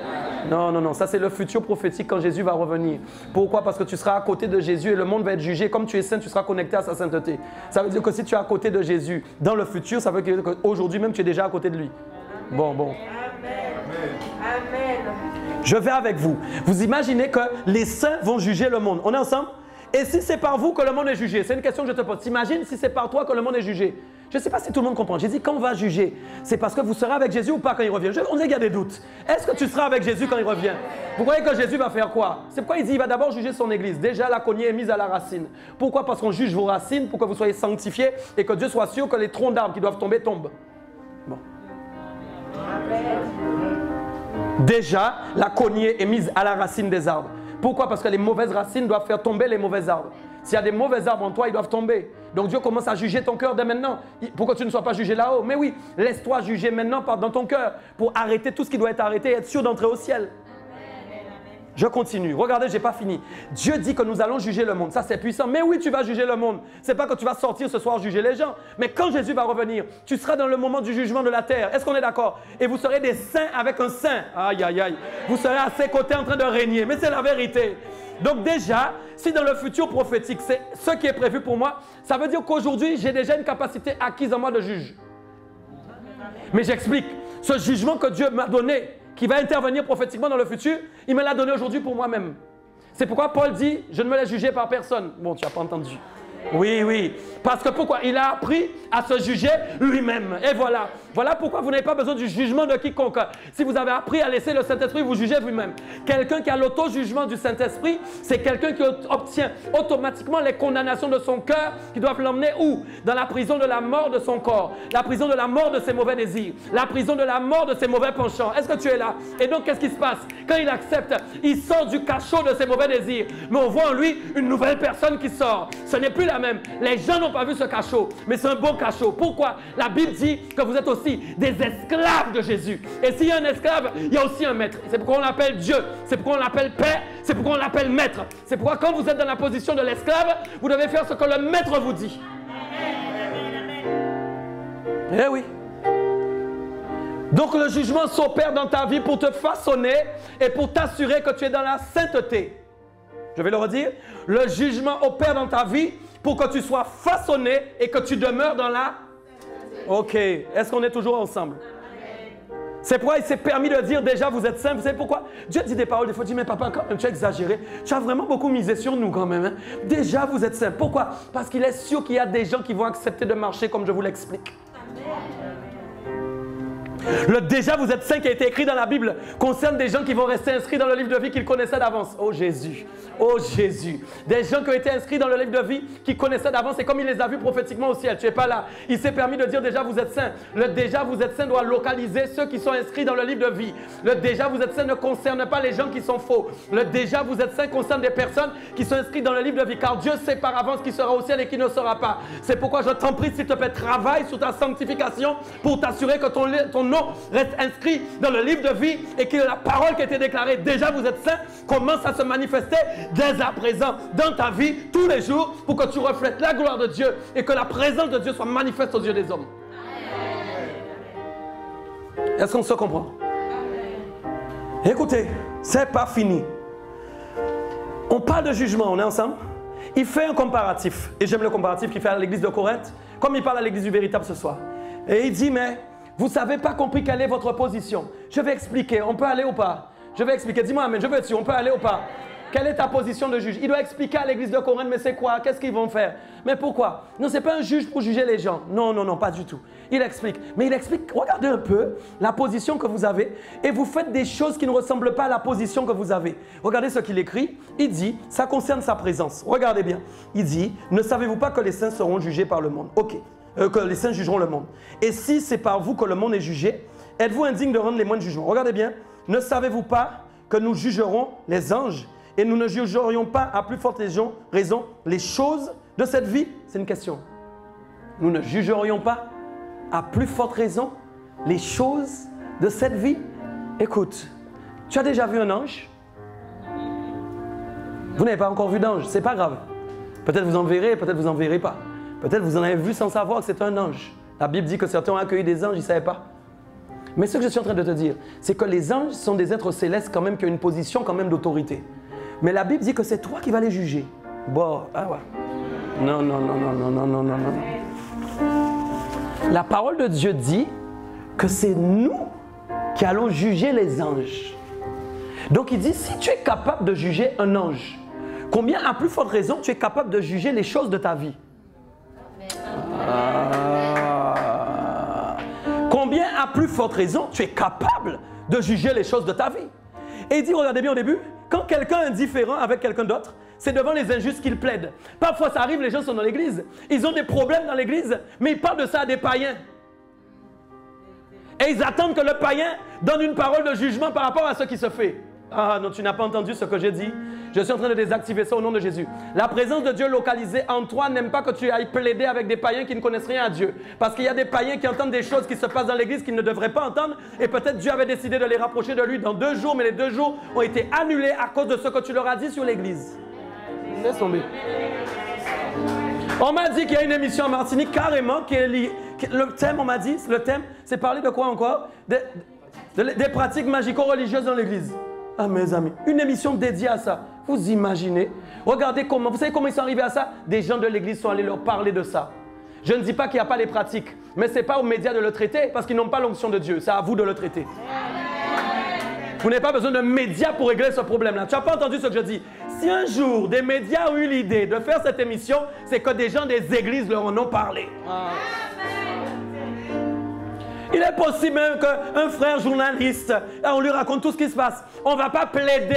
Non. Ça c'est le futur prophétique quand Jésus va revenir. Pourquoi? Parce que tu seras à côté de Jésus et le monde va être jugé. Comme tu es saint, tu seras connecté à sa sainteté. Ça veut dire que si tu es à côté de Jésus dans le futur, ça veut dire qu'aujourd'hui même tu es déjà à côté de lui. Bon. Amen. Je vais avec vous. Vous imaginez que les saints vont juger le monde. On est ensemble? Et si c'est par vous que le monde est jugé? C'est une question que je te pose. T'imagines si c'est par toi que le monde est jugé? Je ne sais pas si tout le monde comprend. J'ai dit quand on va juger, c'est parce que vous serez avec Jésus ou pas quand il revient? On sait qu'il y a des doutes. Est-ce que tu seras avec Jésus quand il revient? Vous croyez que Jésus va faire quoi? C'est pourquoi il dit qu'il va d'abord juger son église. Déjà la cognée est mise à la racine. Pourquoi? Parce qu'on juge vos racines pour que vous soyez sanctifiés et que Dieu soit sûr que les troncs d'arbres qui doivent tomber tombent. Bon. Déjà, la cognée est mise à la racine des arbres. Pourquoi? Parce que les mauvaises racines doivent faire tomber les mauvais arbres. S'il y a des mauvais arbres en toi, ils doivent tomber. Donc Dieu commence à juger ton cœur dès maintenant. Pour que tu ne sois pas jugé là-haut. Mais oui, laisse-toi juger maintenant dans ton cœur pour arrêter tout ce qui doit être arrêté et être sûr d'entrer au ciel. Je continue. Regardez, je n'ai pas fini. Dieu dit que nous allons juger le monde. Ça, c'est puissant. Mais oui, tu vas juger le monde. Ce n'est pas que tu vas sortir ce soir juger les gens. Mais quand Jésus va revenir, tu seras dans le moment du jugement de la terre. Est-ce qu'on est d'accord? Et vous serez des saints avec un saint. Aïe, aïe, aïe. Vous serez à ses côtés en train de régner. Mais c'est la vérité. Donc déjà, si dans le futur prophétique, c'est ce qui est prévu pour moi, ça veut dire qu'aujourd'hui, j'ai déjà une capacité acquise en moi de juge. Mais j'explique. Ce jugement que Dieu m'a donné, qui va intervenir prophétiquement dans le futur, il me l'a donné aujourd'hui pour moi-même. C'est pourquoi Paul dit, je ne me laisse juger par personne. Bon, tu n'as pas entendu. Oui, oui. Parce que pourquoi? Il a appris à se juger lui-même. Et voilà. Voilà pourquoi vous n'avez pas besoin du jugement de quiconque. Si vous avez appris à laisser le Saint-Esprit vous juger vous-même. Quelqu'un qui a l'auto-jugement du Saint-Esprit, c'est quelqu'un qui obtient automatiquement les condamnations de son cœur qui doivent l'emmener où? Dans la prison de la mort de son corps. La prison de la mort de ses mauvais désirs. La prison de la mort de ses mauvais penchants. Est-ce que tu es là? Et donc, qu'est-ce qui se passe? Quand il accepte, il sort du cachot de ses mauvais désirs. Mais on voit en lui une nouvelle personne qui sort. Ce n'est plus la même. Les gens n'ont pas vu ce cachot, mais c'est un bon cachot. Pourquoi? La Bible dit que vous êtes aussi des esclaves de Jésus. Et s'il y a un esclave, il y a aussi un maître. C'est pourquoi on l'appelle Dieu. C'est pourquoi on l'appelle Père. C'est pourquoi on l'appelle maître. C'est pourquoi quand vous êtes dans la position de l'esclave, vous devez faire ce que le maître vous dit. Eh oui. Donc le jugement s'opère dans ta vie pour te façonner et pour t'assurer que tu es dans la sainteté. Je vais le redire. Le jugement opère dans ta vie pour que tu sois façonné et que tu demeures dans la... Ok. Est-ce qu'on est toujours ensemble? C'est pourquoi il s'est permis de dire déjà vous êtes saints. Vous savez pourquoi? Dieu dit des paroles, des fois, il dit mais papa, quand même, tu as exagéré. Tu as vraiment beaucoup misé sur nous quand même. Hein? Déjà vous êtes saints. Pourquoi? Parce qu'il est sûr qu'il y a des gens qui vont accepter de marcher comme je vous l'explique. Le déjà vous êtes saints qui a été écrit dans la Bible concerne des gens qui vont rester inscrits dans le livre de vie qu'ils connaissaient d'avance. Oh Jésus, oh Jésus. Des gens qui ont été inscrits dans le livre de vie qu'ils connaissaient d'avance et comme il les a vus prophétiquement au ciel. Tu n'es pas là. Il s'est permis de dire déjà vous êtes saints. Le déjà vous êtes saints doit localiser ceux qui sont inscrits dans le livre de vie. Le déjà vous êtes saints ne concerne pas les gens qui sont faux. Le déjà vous êtes saints concerne des personnes qui sont inscrites dans le livre de vie. Car Dieu sait par avance qui sera au ciel et qui ne sera pas. C'est pourquoi je t'en prie s'il te plaît, travaille sur ta sanctification pour t'assurer que ton nom reste inscrit dans le livre de vie et que la parole qui a été déclarée, déjà vous êtes saint, commence à se manifester dès à présent dans ta vie, tous les jours, pour que tu reflètes la gloire de Dieu et que la présence de Dieu soit manifeste aux yeux des hommes. Est-ce qu'on se comprend? Écoutez, c'est pas fini. On parle de jugement, on est ensemble? Il fait un comparatif, et j'aime le comparatif qu'il fait à l'église de Corinthe, comme il parle à l'église du véritable ce soir. Et il dit, mais vous n'avez pas compris quelle est votre position. Je vais expliquer, on peut aller ou pas? Je vais expliquer, dis-moi amen, je veux être sûr, on peut aller ou pas? Quelle est ta position de juge? Il doit expliquer à l'église de Corinthe, mais c'est quoi? Qu'est-ce qu'ils vont faire? Mais pourquoi? Non, ce n'est pas un juge pour juger les gens. Non, non, non, pas du tout. Il explique. Mais il explique, regardez un peu la position que vous avez et vous faites des choses qui ne ressemblent pas à la position que vous avez. Regardez ce qu'il écrit. Il dit, ça concerne sa présence. Regardez bien. Il dit, ne savez-vous pas que les saints seront jugés par le monde? Ok. Que les saints jugeront le monde. Et si c'est par vous que le monde est jugé, êtes-vous indigne de rendre les moindres jugements? Regardez bien. Ne savez-vous pas que nous jugerons les anges et nous ne jugerions pas à plus forte raison les choses de cette vie? C'est une question. Nous ne jugerions pas à plus forte raison les choses de cette vie? Écoute, tu as déjà vu un ange? Vous n'avez pas encore vu d'ange, c'est pas grave. Peut-être vous en verrez, peut-être vous en verrez pas. Peut-être vous en avez vu sans savoir que c'est un ange. La Bible dit que certains ont accueilli des anges, ils ne savaient pas. Mais ce que je suis en train de te dire, c'est que les anges sont des êtres célestes quand même qui ont une position quand même d'autorité. Mais la Bible dit que c'est toi qui vas les juger. Bon, ah ouais. Non, non, non, non, non, non, non, non, non. La parole de Dieu dit que c'est nous qui allons juger les anges. Donc il dit, si tu es capable de juger un ange, combien à plus forte raison tu es capable de juger les choses de ta vie? Combien à plus forte raison tu es capable de juger les choses de ta vie? Et il dit, regardez bien au début, quand quelqu'un est indifférent avec quelqu'un d'autre, c'est devant les injustes qu'il plaide. Parfois ça arrive, les gens sont dans l'église, ils ont des problèmes dans l'église, mais ils parlent de ça à des païens. Et ils attendent que le païen donne une parole de jugement par rapport à ce qui se fait. Ah non, tu n'as pas entendu ce que j'ai dit. Je suis en train de désactiver ça au nom de Jésus. La présence de Dieu localisée en toi n'aime pas que tu ailles plaider avec des païens qui ne connaissent rien à Dieu. Parce qu'il y a des païens qui entendent des choses qui se passent dans l'église qu'ils ne devraient pas entendre. Et peut-être Dieu avait décidé de les rapprocher de lui dans 2 jours, mais les 2 jours ont été annulés à cause de ce que tu leur as dit sur l'église. Laisse tomber. On m'a dit qu'il y a une émission en Martinique carrément qui est liée. Le thème, on m'a dit, le thème, c'est parler de quoi encore? Des pratiques magico-religieuses dans l'église. Ah mes amis, une émission dédiée à ça. Vous imaginez? Regardez comment, vous savez comment ils sont arrivés à ça? Des gens de l'église sont allés leur parler de ça. Je ne dis pas qu'il n'y a pas les pratiques, mais ce n'est pas aux médias de le traiter parce qu'ils n'ont pas l'onction de Dieu. C'est à vous de le traiter. Vous n'avez pas besoin de médias pour régler ce problème-là. Tu n'as pas entendu ce que je dis. Si un jour des médias ont eu l'idée de faire cette émission, c'est que des gens des églises leur en ont parlé. Il est possible même qu'un frère journaliste, on lui raconte tout ce qui se passe. On ne va pas plaider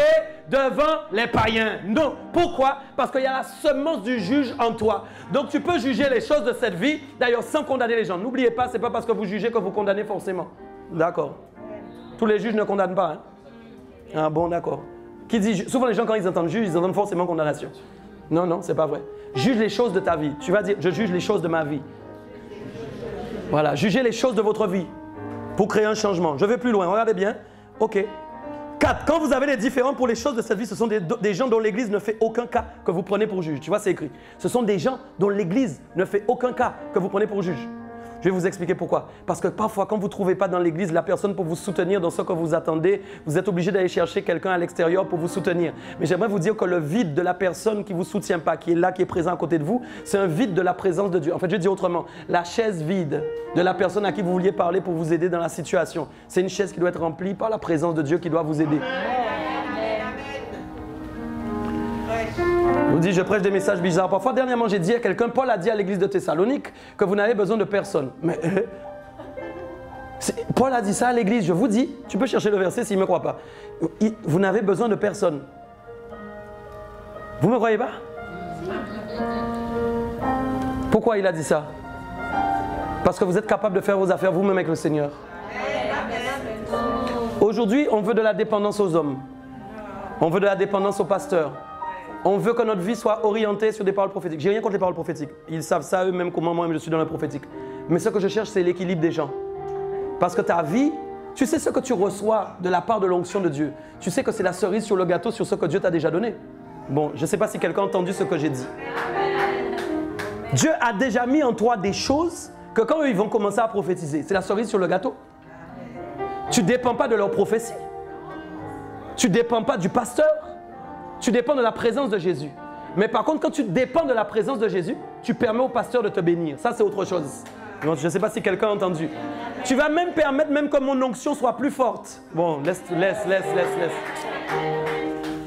devant les païens. Non. Pourquoi? Parce qu'il y a la semence du juge en toi. Donc tu peux juger les choses de cette vie, d'ailleurs sans condamner les gens. N'oubliez pas, ce n'est pas parce que vous jugez que vous condamnez forcément. D'accord. Tous les juges ne condamnent pas. Hein? Ah bon, d'accord. Qui dit, souvent les gens quand ils entendent juge, ils entendent forcément condamnation. Non, non, c'est pas vrai. Juge les choses de ta vie. Tu vas dire, je juge les choses de ma vie. Voilà, jugez les choses de votre vie pour créer un changement. Je vais plus loin, regardez bien. Ok. 4. Quand vous avez des différends pour les choses de cette vie, ce sont des gens dont l'Église ne fait aucun cas que vous prenez pour juge. Tu vois, c'est écrit. Ce sont des gens dont l'Église ne fait aucun cas que vous prenez pour juge. Je vais vous expliquer pourquoi. Parce que parfois, quand vous ne trouvez pas dans l'église la personne pour vous soutenir dans ce que vous attendez, vous êtes obligé d'aller chercher quelqu'un à l'extérieur pour vous soutenir. Mais j'aimerais vous dire que le vide de la personne qui ne vous soutient pas, qui est là, qui est présent à côté de vous, c'est un vide de la présence de Dieu. En fait, je vais dire autrement, la chaise vide de la personne à qui vous vouliez parler pour vous aider dans la situation, c'est une chaise qui doit être remplie par la présence de Dieu qui doit vous aider. Je vous dis, je prêche des messages bizarres. Parfois, dernièrement, j'ai dit à quelqu'un, Paul a dit à l'église de Thessalonique que vous n'avez besoin de personne. Mais Paul a dit ça à l'église. Je vous dis, tu peux chercher le verset s'il ne me croit pas. Vous n'avez besoin de personne. Vous ne me croyez pas? Pourquoi il a dit ça? Parce que vous êtes capable de faire vos affaires vous-même avec le Seigneur. Aujourd'hui, on veut de la dépendance aux hommes. On veut de la dépendance aux pasteurs. On veut que notre vie soit orientée sur des paroles prophétiques. J'ai rien contre les paroles prophétiques. Ils savent ça eux-mêmes comment moi je suis dans le prophétique. Mais ce que je cherche, c'est l'équilibre des gens. Parce que ta vie, tu sais ce que tu reçois de la part de l'onction de Dieu. Tu sais que c'est la cerise sur le gâteau sur ce que Dieu t'a déjà donné. Bon, je ne sais pas si quelqu'un a entendu ce que j'ai dit. Dieu a déjà mis en toi des choses que quand eux, ils vont commencer à prophétiser, c'est la cerise sur le gâteau. Tu ne dépends pas de leur prophétie. Tu ne dépends pas du pasteur. Tu dépends de la présence de Jésus. Mais par contre, quand tu dépends de la présence de Jésus, tu permets au pasteur de te bénir. Ça, c'est autre chose. Je ne sais pas si quelqu'un a entendu. Tu vas même permettre même que mon onction soit plus forte. Bon, laisse.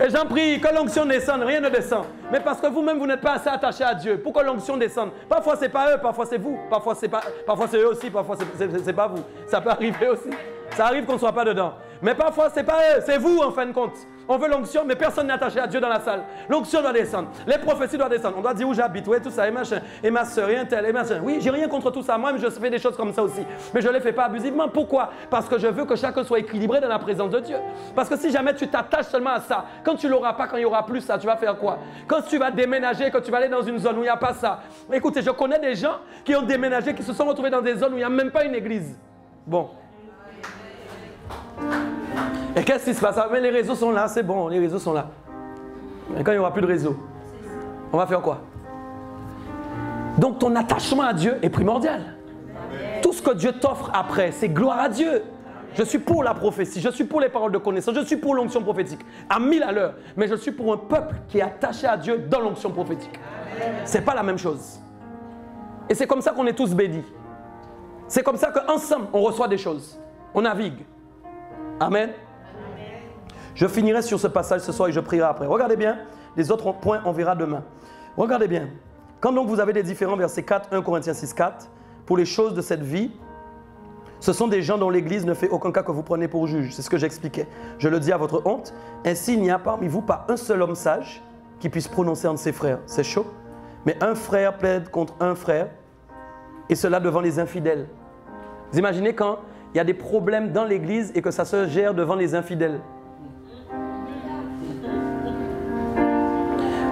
Et j'en prie, que l'onction descende, rien ne descend. Mais parce que vous-même, vous n'êtes pas assez attaché à Dieu pour que l'onction descende. Parfois, ce n'est pas eux, parfois c'est vous. Parfois, c'est eux aussi, parfois, c'est pas vous. Ça peut arriver aussi. Ça arrive qu'on ne soit pas dedans. Mais parfois, ce n'est pas eux, c'est vous en fin de compte. On veut l'onction, mais personne n'est attaché à Dieu dans la salle. L'onction doit descendre. Les prophéties doivent descendre. On doit dire où j'habite, ouais, tout ça, et machin. Et ma soeur, et un tel, et machin. Oui, j'ai rien contre tout ça. Moi-même, je fais des choses comme ça aussi. Mais je ne les fais pas abusivement. Pourquoi? Parce que je veux que chacun soit équilibré dans la présence de Dieu. Parce que si jamais tu t'attaches seulement à ça, quand tu ne l'auras pas, quand il n'y aura plus ça, tu vas faire quoi? Quand tu vas déménager, quand tu vas aller dans une zone où il n'y a pas ça. Écoutez, je connais des gens qui ont déménagé, qui se sont retrouvés dans des zones où il n'y a même pas une église. Bon. Et qu'est-ce qui se passe? Mais les réseaux sont là, c'est bon, les réseaux sont là. Mais quand il n'y aura plus de réseau, on va faire quoi? Donc ton attachement à Dieu est primordial. Amen. Tout ce que Dieu t'offre après, c'est gloire à Dieu. Je suis pour la prophétie, je suis pour les paroles de connaissance, je suis pour l'onction prophétique, à 1000 à l'heure. Mais je suis pour un peuple qui est attaché à Dieu dans l'onction prophétique. Ce n'est pas la même chose. Et c'est comme ça qu'on est tous bénis. C'est comme ça qu'ensemble, on reçoit des choses. On navigue. Amen. Je finirai sur ce passage ce soir et je prierai après. Regardez bien, les autres points, on verra demain. Regardez bien. Quand donc vous avez des différents versets 4, 1 Corinthiens 6, 4, pour les choses de cette vie, ce sont des gens dont l'Église ne fait aucun cas que vous prenez pour juge. C'est ce que j'expliquais. Je le dis à votre honte. Ainsi, il n'y a parmi vous pas un seul homme sage qui puisse prononcer entre ses frères. C'est chaud. Mais un frère plaide contre un frère, et cela devant les infidèles. Vous imaginez quand il y a des problèmes dans l'Église et que ça se gère devant les infidèles.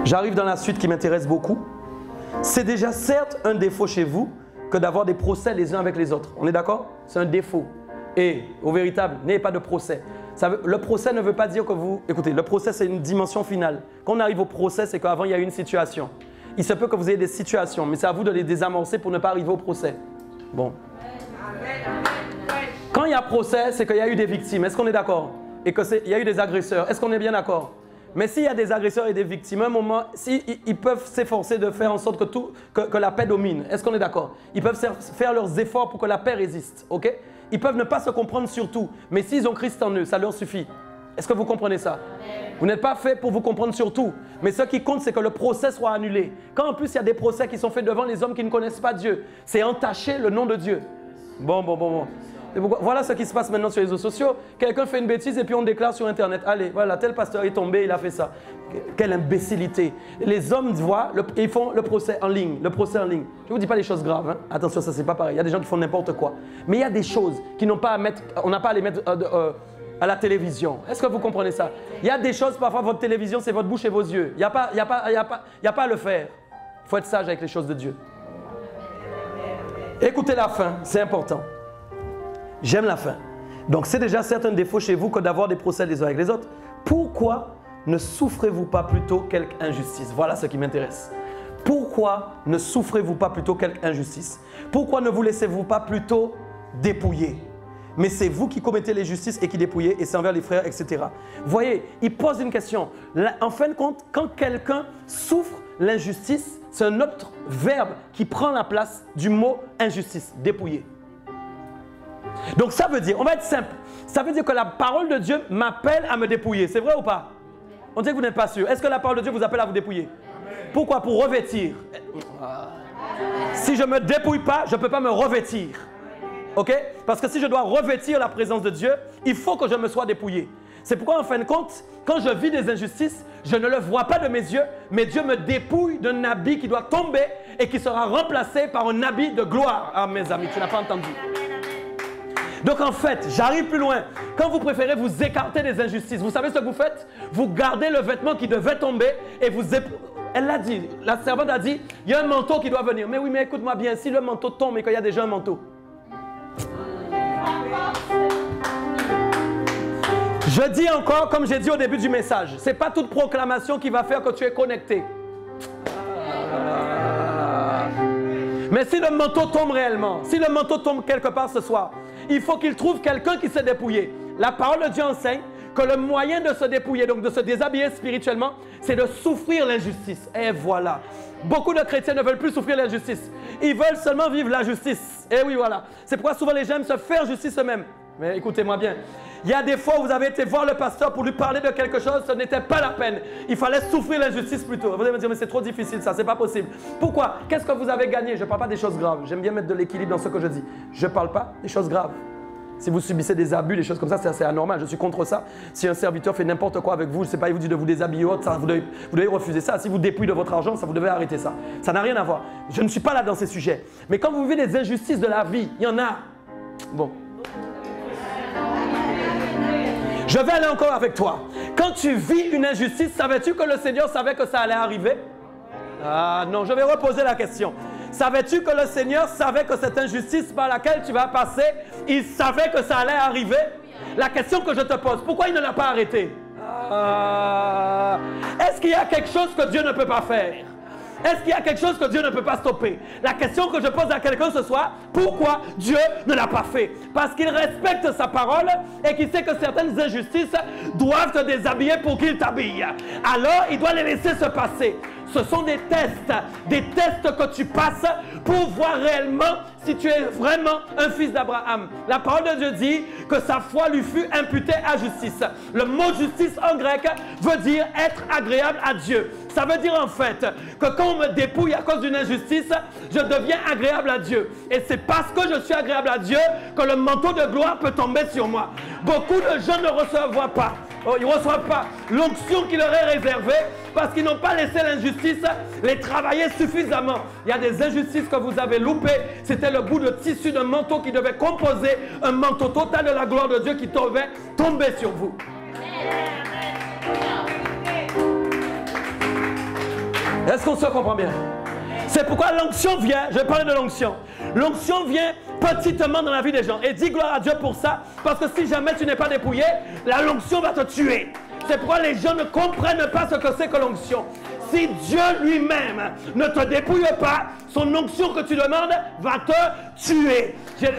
J'arrive dans la suite qui m'intéresse beaucoup. C'est déjà certes un défaut chez vous que d'avoir des procès les uns avec les autres. On est d'accord? C'est un défaut. Et au véritable, n'ayez pas de procès. Le procès ne veut pas dire que vous... Écoutez, le procès c'est une dimension finale. Quand on arrive au procès, c'est qu'avant il y a eu une situation. Il se peut que vous ayez des situations, mais c'est à vous de les désamorcer pour ne pas arriver au procès. Bon. Quand il y a procès, c'est qu'il y a eu des victimes. Est-ce qu'on est d'accord? Et qu'il y a eu des agresseurs. Est-ce qu'on est bien d'accord? Mais s'il y a des agresseurs et des victimes, à un moment, ils peuvent s'efforcer de faire en sorte que la paix domine. Est-ce qu'on est d'accord? Ils peuvent faire leurs efforts pour que la paix résiste. Okay? Ils peuvent ne pas se comprendre sur tout. Mais s'ils ont Christ en eux, ça leur suffit. Est-ce que vous comprenez ça? Vous n'êtes pas fait pour vous comprendre sur tout. Mais ce qui compte, c'est que le procès soit annulé. Quand en plus, il y a des procès qui sont faits devant les hommes qui ne connaissent pas Dieu, c'est entacher le nom de Dieu. Bon. Voilà ce qui se passe maintenant sur les réseaux sociaux. Quelqu'un fait une bêtise et puis on déclare sur Internet. Allez, voilà, tel pasteur est tombé, il a fait ça. Quelle imbécilité. Les hommes voient, ils font le procès en ligne. Je ne vous dis pas des choses graves. Hein? Attention, ça c'est pas pareil. Il y a des gens qui font n'importe quoi. Mais il y a des choses qui n'ont pas à mettre, on n'a pas à les mettre à la télévision. Est-ce que vous comprenez ça? Il y a des choses, parfois votre télévision, c'est votre bouche et vos yeux. Il n'y a pas à le faire. Il faut être sage avec les choses de Dieu. Écoutez la fin, c'est important. J'aime la fin. Donc, c'est déjà certains défauts chez vous que d'avoir des procès les uns avec les autres. Pourquoi ne souffrez-vous pas plutôt quelque injustice? Voilà ce qui m'intéresse. Pourquoi ne souffrez-vous pas plutôt quelque injustice? Pourquoi ne vous laissez-vous pas plutôt dépouiller? Mais c'est vous qui commettez l'injustice et qui dépouillez, et c'est envers les frères, etc. Vous voyez, il pose une question. En fin de compte, quand quelqu'un souffre l'injustice, c'est un autre verbe qui prend la place du mot injustice, dépouiller. Donc ça veut dire, on va être simple, ça veut dire que la parole de Dieu m'appelle à me dépouiller. C'est vrai ou pas? On dit que vous n'êtes pas sûr. Est-ce que la parole de Dieu vous appelle à vous dépouiller? Pourquoi? Pour revêtir. Si je ne me dépouille pas, je ne peux pas me revêtir. Ok? Parce que si je dois revêtir la présence de Dieu, il faut que je me sois dépouillé. C'est pourquoi en fin de compte, quand je vis des injustices, je ne le vois pas de mes yeux, mais Dieu me dépouille d'un habit qui doit tomber et qui sera remplacé par un habit de gloire. Ah mes amis, tu n'as pas entendu. Donc en fait, j'arrive plus loin. Quand vous préférez vous écarter des injustices, vous savez ce que vous faites? Vous gardez le vêtement qui devait tomber et vous... Elle l'a dit, la servante a dit, il y a un manteau qui doit venir. Mais oui, mais écoute-moi bien, si le manteau tombe et qu'il y a déjà un manteau. Je dis encore, comme j'ai dit au début du message, ce n'est pas toute proclamation qui va faire que tu es connecté. Mais si le manteau tombe réellement, si le manteau tombe quelque part ce soir, il faut qu'il trouve quelqu'un qui s'est dépouillé. La parole de Dieu enseigne que le moyen de se dépouiller, donc de se déshabiller spirituellement, c'est de souffrir l'injustice. Et voilà. Beaucoup de chrétiens ne veulent plus souffrir l'injustice. Ils veulent seulement vivre la justice. Et oui, voilà. C'est pourquoi souvent les gens aiment se faire justice eux-mêmes. Mais écoutez-moi bien. Il y a des fois où vous avez été voir le pasteur pour lui parler de quelque chose, ce n'était pas la peine. Il fallait souffrir l'injustice plutôt. Vous allez me dire, mais c'est trop difficile ça, c'est pas possible. Pourquoi? Qu'est-ce que vous avez gagné? Je ne parle pas des choses graves. J'aime bien mettre de l'équilibre dans ce que je dis. Je ne parle pas des choses graves. Si vous subissez des abus, des choses comme ça, c'est assez anormal. Je suis contre ça. Si un serviteur fait n'importe quoi avec vous, je ne sais pas, il vous dit de vous déshabiller ou autre, ça, vous devez refuser ça. Si vous dépouillez de votre argent, ça, vous devez arrêter ça. Ça n'a rien à voir. Je ne suis pas là dans ces sujets. Mais quand vous vivez des injustices de la vie, il y en a. Bon. Je vais aller encore avec toi. Quand tu vis une injustice, savais-tu que le Seigneur savait que ça allait arriver? Ah non, je vais reposer la question. Savais-tu que le Seigneur savait que cette injustice par laquelle tu vas passer, il savait que ça allait arriver? La question que je te pose, pourquoi il ne l'a pas arrêté? Est-ce qu'il y a quelque chose que Dieu ne peut pas faire? Est-ce qu'il y a quelque chose que Dieu ne peut pas stopper? La question que je pose à quelqu'un ce soir, pourquoi Dieu ne l'a pas fait? Parce qu'il respecte sa parole et qu'il sait que certaines injustices doivent te déshabiller pour qu'il t'habille. Alors, il doit les laisser se passer. Ce sont des tests que tu passes pour voir réellement si tu es vraiment un fils d'Abraham. La parole de Dieu dit que sa foi lui fut imputée à justice. Le mot justice en grec veut dire être agréable à Dieu. Ça veut dire en fait que quand on me dépouille à cause d'une injustice, je deviens agréable à Dieu. Et c'est parce que je suis agréable à Dieu que le manteau de gloire peut tomber sur moi. Beaucoup de gens ne reçoivent pas. Ils ne reçoivent pas l'onction qui leur est réservée parce qu'ils n'ont pas laissé l'injustice les travailler suffisamment. Il y a des injustices que vous avez loupées. C'était le bout de tissu d'un manteau qui devait composer un manteau total de la gloire de Dieu qui devait tomber sur vous. Est-ce qu'on se comprend bien? C'est pourquoi l'onction vient, je vais parler de l'onction. L'onction vient petitement dans la vie des gens. Et dis gloire à Dieu pour ça, parce que si jamais tu n'es pas dépouillé, la l'onction va te tuer. C'est pourquoi les gens ne comprennent pas ce que c'est que l'onction. si Dieu lui-même ne te dépouille pas, son onction que tu demandes va te tuer.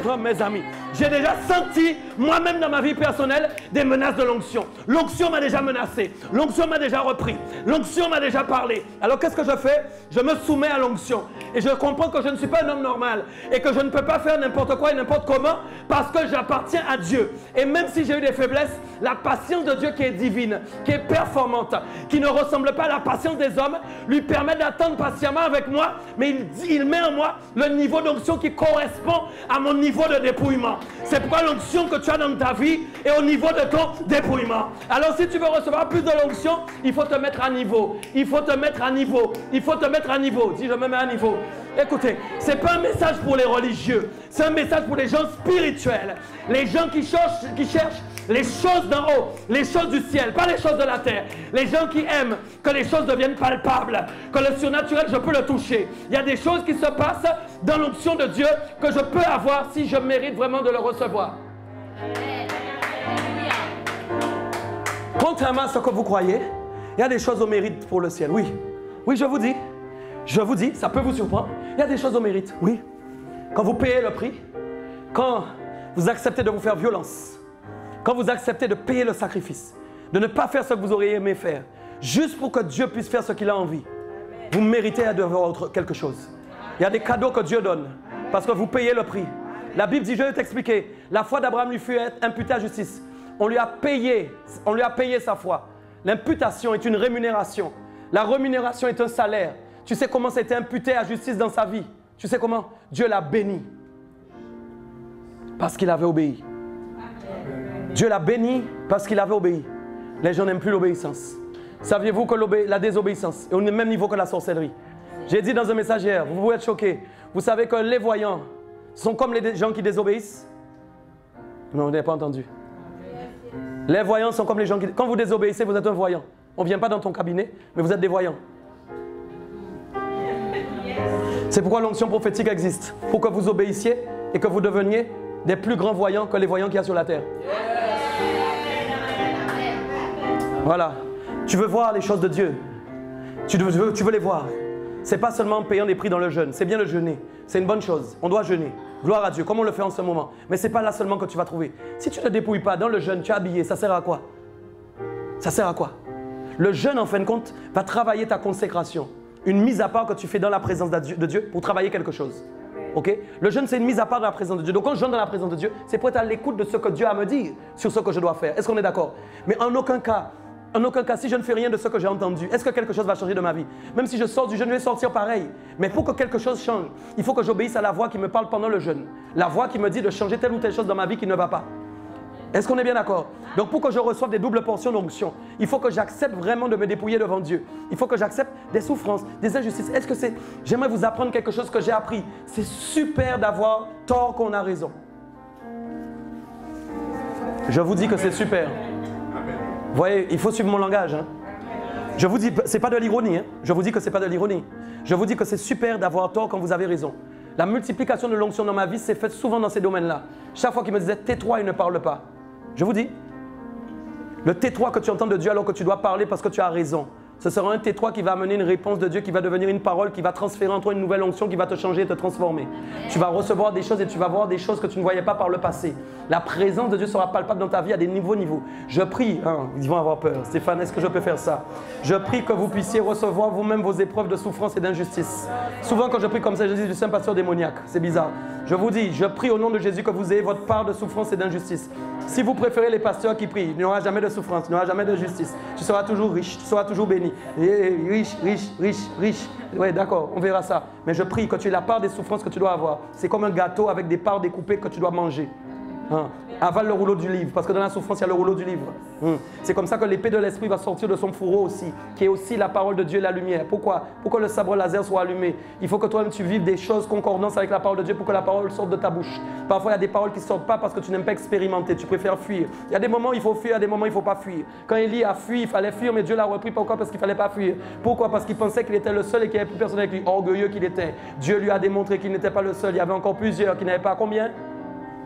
Oh, mes amis, j'ai déjà senti moi-même dans ma vie personnelle des menaces de l'onction. L'onction m'a déjà menacé, l'onction m'a déjà repris, l'onction m'a déjà parlé. Alors qu'est-ce que je fais? Je me soumets à l'onction et je comprends que je ne suis pas un homme normal et que je ne peux pas faire n'importe quoi et n'importe comment parce que j'appartiens à Dieu. Et même si j'ai eu des faiblesses, la patience de Dieu qui est divine, qui est performante, qui ne ressemble pas à la patience des hommes, lui permet d'attendre patiemment avec moi, mais il met en moi le niveau d'onction qui correspond à mon niveau de dépouillement. C'est pourquoi l'onction que tu as dans ta vie est au niveau de ton dépouillement. Alors si tu veux recevoir plus de l'onction, il faut te mettre à niveau. Il faut te mettre à niveau. Il faut te mettre à niveau. Dis, je me mets à niveau. Écoutez, ce n'est pas un message pour les religieux. C'est un message pour les gens spirituels. Les gens qui cherchent les choses d'en haut, les choses du ciel, pas les choses de la terre. Les gens qui aiment que les choses deviennent palpables, que le surnaturel, je peux le toucher. Il y a des choses qui se passent dans l'onction de Dieu que je peux avoir si je mérite vraiment de le recevoir. Contrairement à ce que vous croyez, il y a des choses au mérite pour le ciel. Oui, oui, je vous dis, ça peut vous surprendre. Il y a des choses au mérite, oui. Quand vous payez le prix, quand vous acceptez de vous faire violence, quand vous acceptez de payer le sacrifice, de ne pas faire ce que vous auriez aimé faire, juste pour que Dieu puisse faire ce qu'il a envie, vous méritez d'avoir quelque chose. Il y a des cadeaux que Dieu donne parce que vous payez le prix. La Bible dit, je vais t'expliquer, la foi d'Abraham lui fut imputée à justice. On lui a payé sa foi. L'imputation est une rémunération. La rémunération est un salaire. Tu sais comment ça a été imputé à justice dans sa vie? Tu sais comment? Dieu l'a béni parce qu'il avait obéi. Dieu l'a béni parce qu'il avait obéi. Les gens n'aiment plus l'obéissance. Saviez-vous que la désobéissance est au même niveau que la sorcellerie? J'ai dit dans un message hier, vous pouvez être choqués. Vous savez que les voyants sont comme les gens qui désobéissent? Non, vous n'avez pas entendu. Les voyants sont comme les gens qui... Quand vous désobéissez, vous êtes un voyant. On ne vient pas dans ton cabinet, mais vous êtes des voyants. C'est pourquoi l'onction prophétique existe. Pour que vous obéissiez et que vous deveniez des plus grands voyants que les voyants qu'il y a sur la terre. Voilà. Tu veux voir les choses de Dieu. Tu veux les voir. Ce n'est pas seulement en payant des prix dans le jeûne. C'est bien le jeûner. C'est une bonne chose. On doit jeûner. Gloire à Dieu, comme on le fait en ce moment. Mais ce n'est pas là seulement que tu vas trouver. Si tu ne te dépouilles pas dans le jeûne, tu es habillé, ça sert à quoi? Ça sert à quoi? Le jeûne, en fin de compte, va travailler ta consécration. Une mise à part que tu fais dans la présence de Dieu pour travailler quelque chose. Okay? Le jeûne, c'est une mise à part de la présence de Dieu. Donc quand je jeûne dans la présence de Dieu, c'est pour être à l'écoute de ce que Dieu a à me dire sur ce que je dois faire. Est-ce qu'on est d'accord? Mais en aucun cas, si je ne fais rien de ce que j'ai entendu, est-ce que quelque chose va changer de ma vie? Même si je sors du jeûne, je vais sortir pareil. Mais pour que quelque chose change, il faut que j'obéisse à la voix qui me parle pendant le jeûne. La voix qui me dit de changer telle ou telle chose dans ma vie qui ne va pas. Est-ce qu'on est bien d'accord? Donc pour que je reçoive des doubles portions d'onction, il faut que j'accepte vraiment de me dépouiller devant Dieu. Il faut que j'accepte des souffrances, des injustices. Est-ce que c'est... J'aimerais vous apprendre quelque chose que j'ai appris. C'est super d'avoir tort qu'on a raison. Je vous dis que c'est super. Vous voyez, il faut suivre mon langage. Hein. Je vous dis, c'est pas de l'ironie. Hein. Je vous dis que c'est pas de l'ironie. Je vous dis que c'est super d'avoir tort quand vous avez raison. La multiplication de l'onction dans ma vie s'est faite souvent dans ces domaines-là. Chaque fois qu'il me disait, tais-toi et ne parle pas. Je vous dis, le tais-toi que tu entends de Dieu alors que tu dois parler parce que tu as raison. Ce sera un tais-toi qui va amener une réponse de Dieu, qui va devenir une parole, qui va transférer en toi une nouvelle onction, qui va te changer et te transformer. Tu vas recevoir des choses et tu vas voir des choses que tu ne voyais pas par le passé. La présence de Dieu sera palpable dans ta vie à des niveaux. Je prie, hein, ils vont avoir peur. Stéphane, est-ce que je peux faire ça? Je prie que vous puissiez recevoir vous-même vos épreuves de souffrance et d'injustice. Souvent quand je prie comme ça, je dis, je suis un pasteur démoniaque. C'est bizarre. Je vous dis, je prie au nom de Jésus que vous ayez votre part de souffrance et d'injustice. Si vous préférez les pasteurs qui prient, il n'y aura jamais de souffrance, il n'y aura jamais de justice. Tu seras toujours riche, tu seras toujours béni. Riche, riche, riche, riche. Oui, d'accord, on verra ça. Mais je prie que tu aies la part des souffrances que tu dois avoir. C'est comme un gâteau avec des parts découpées que tu dois manger. Hein. Avale le rouleau du livre, parce que dans la souffrance, il y a le rouleau du livre. C'est comme ça que l'épée de l'esprit va sortir de son fourreau aussi, qui est aussi la parole de Dieu et la lumière. Pourquoi? Pour que le sabre laser soit allumé. Il faut que toi-même tu vives des choses concordantes avec la parole de Dieu pour que la parole sorte de ta bouche. Parfois, il y a des paroles qui ne sortent pas parce que tu n'aimes pas expérimenter, tu préfères fuir. Il y a des moments où il faut fuir, il y a des moments où il ne faut pas fuir. Quand Élie a fui, il fallait fuir, mais Dieu l'a repris. Pourquoi? Parce qu'il ne fallait pas fuir. Pourquoi? Parce qu'il pensait qu'il était le seul et qu'il n'y avait plus personne avec lui. Orgueilleux qu'il était. Dieu lui a démontré qu'il n'était pas le seul. Il y avait encore plusieurs qui n'avaient pas combien?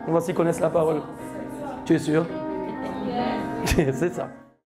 On va s'y connaître la parole. Tu es sûr? C'est ça.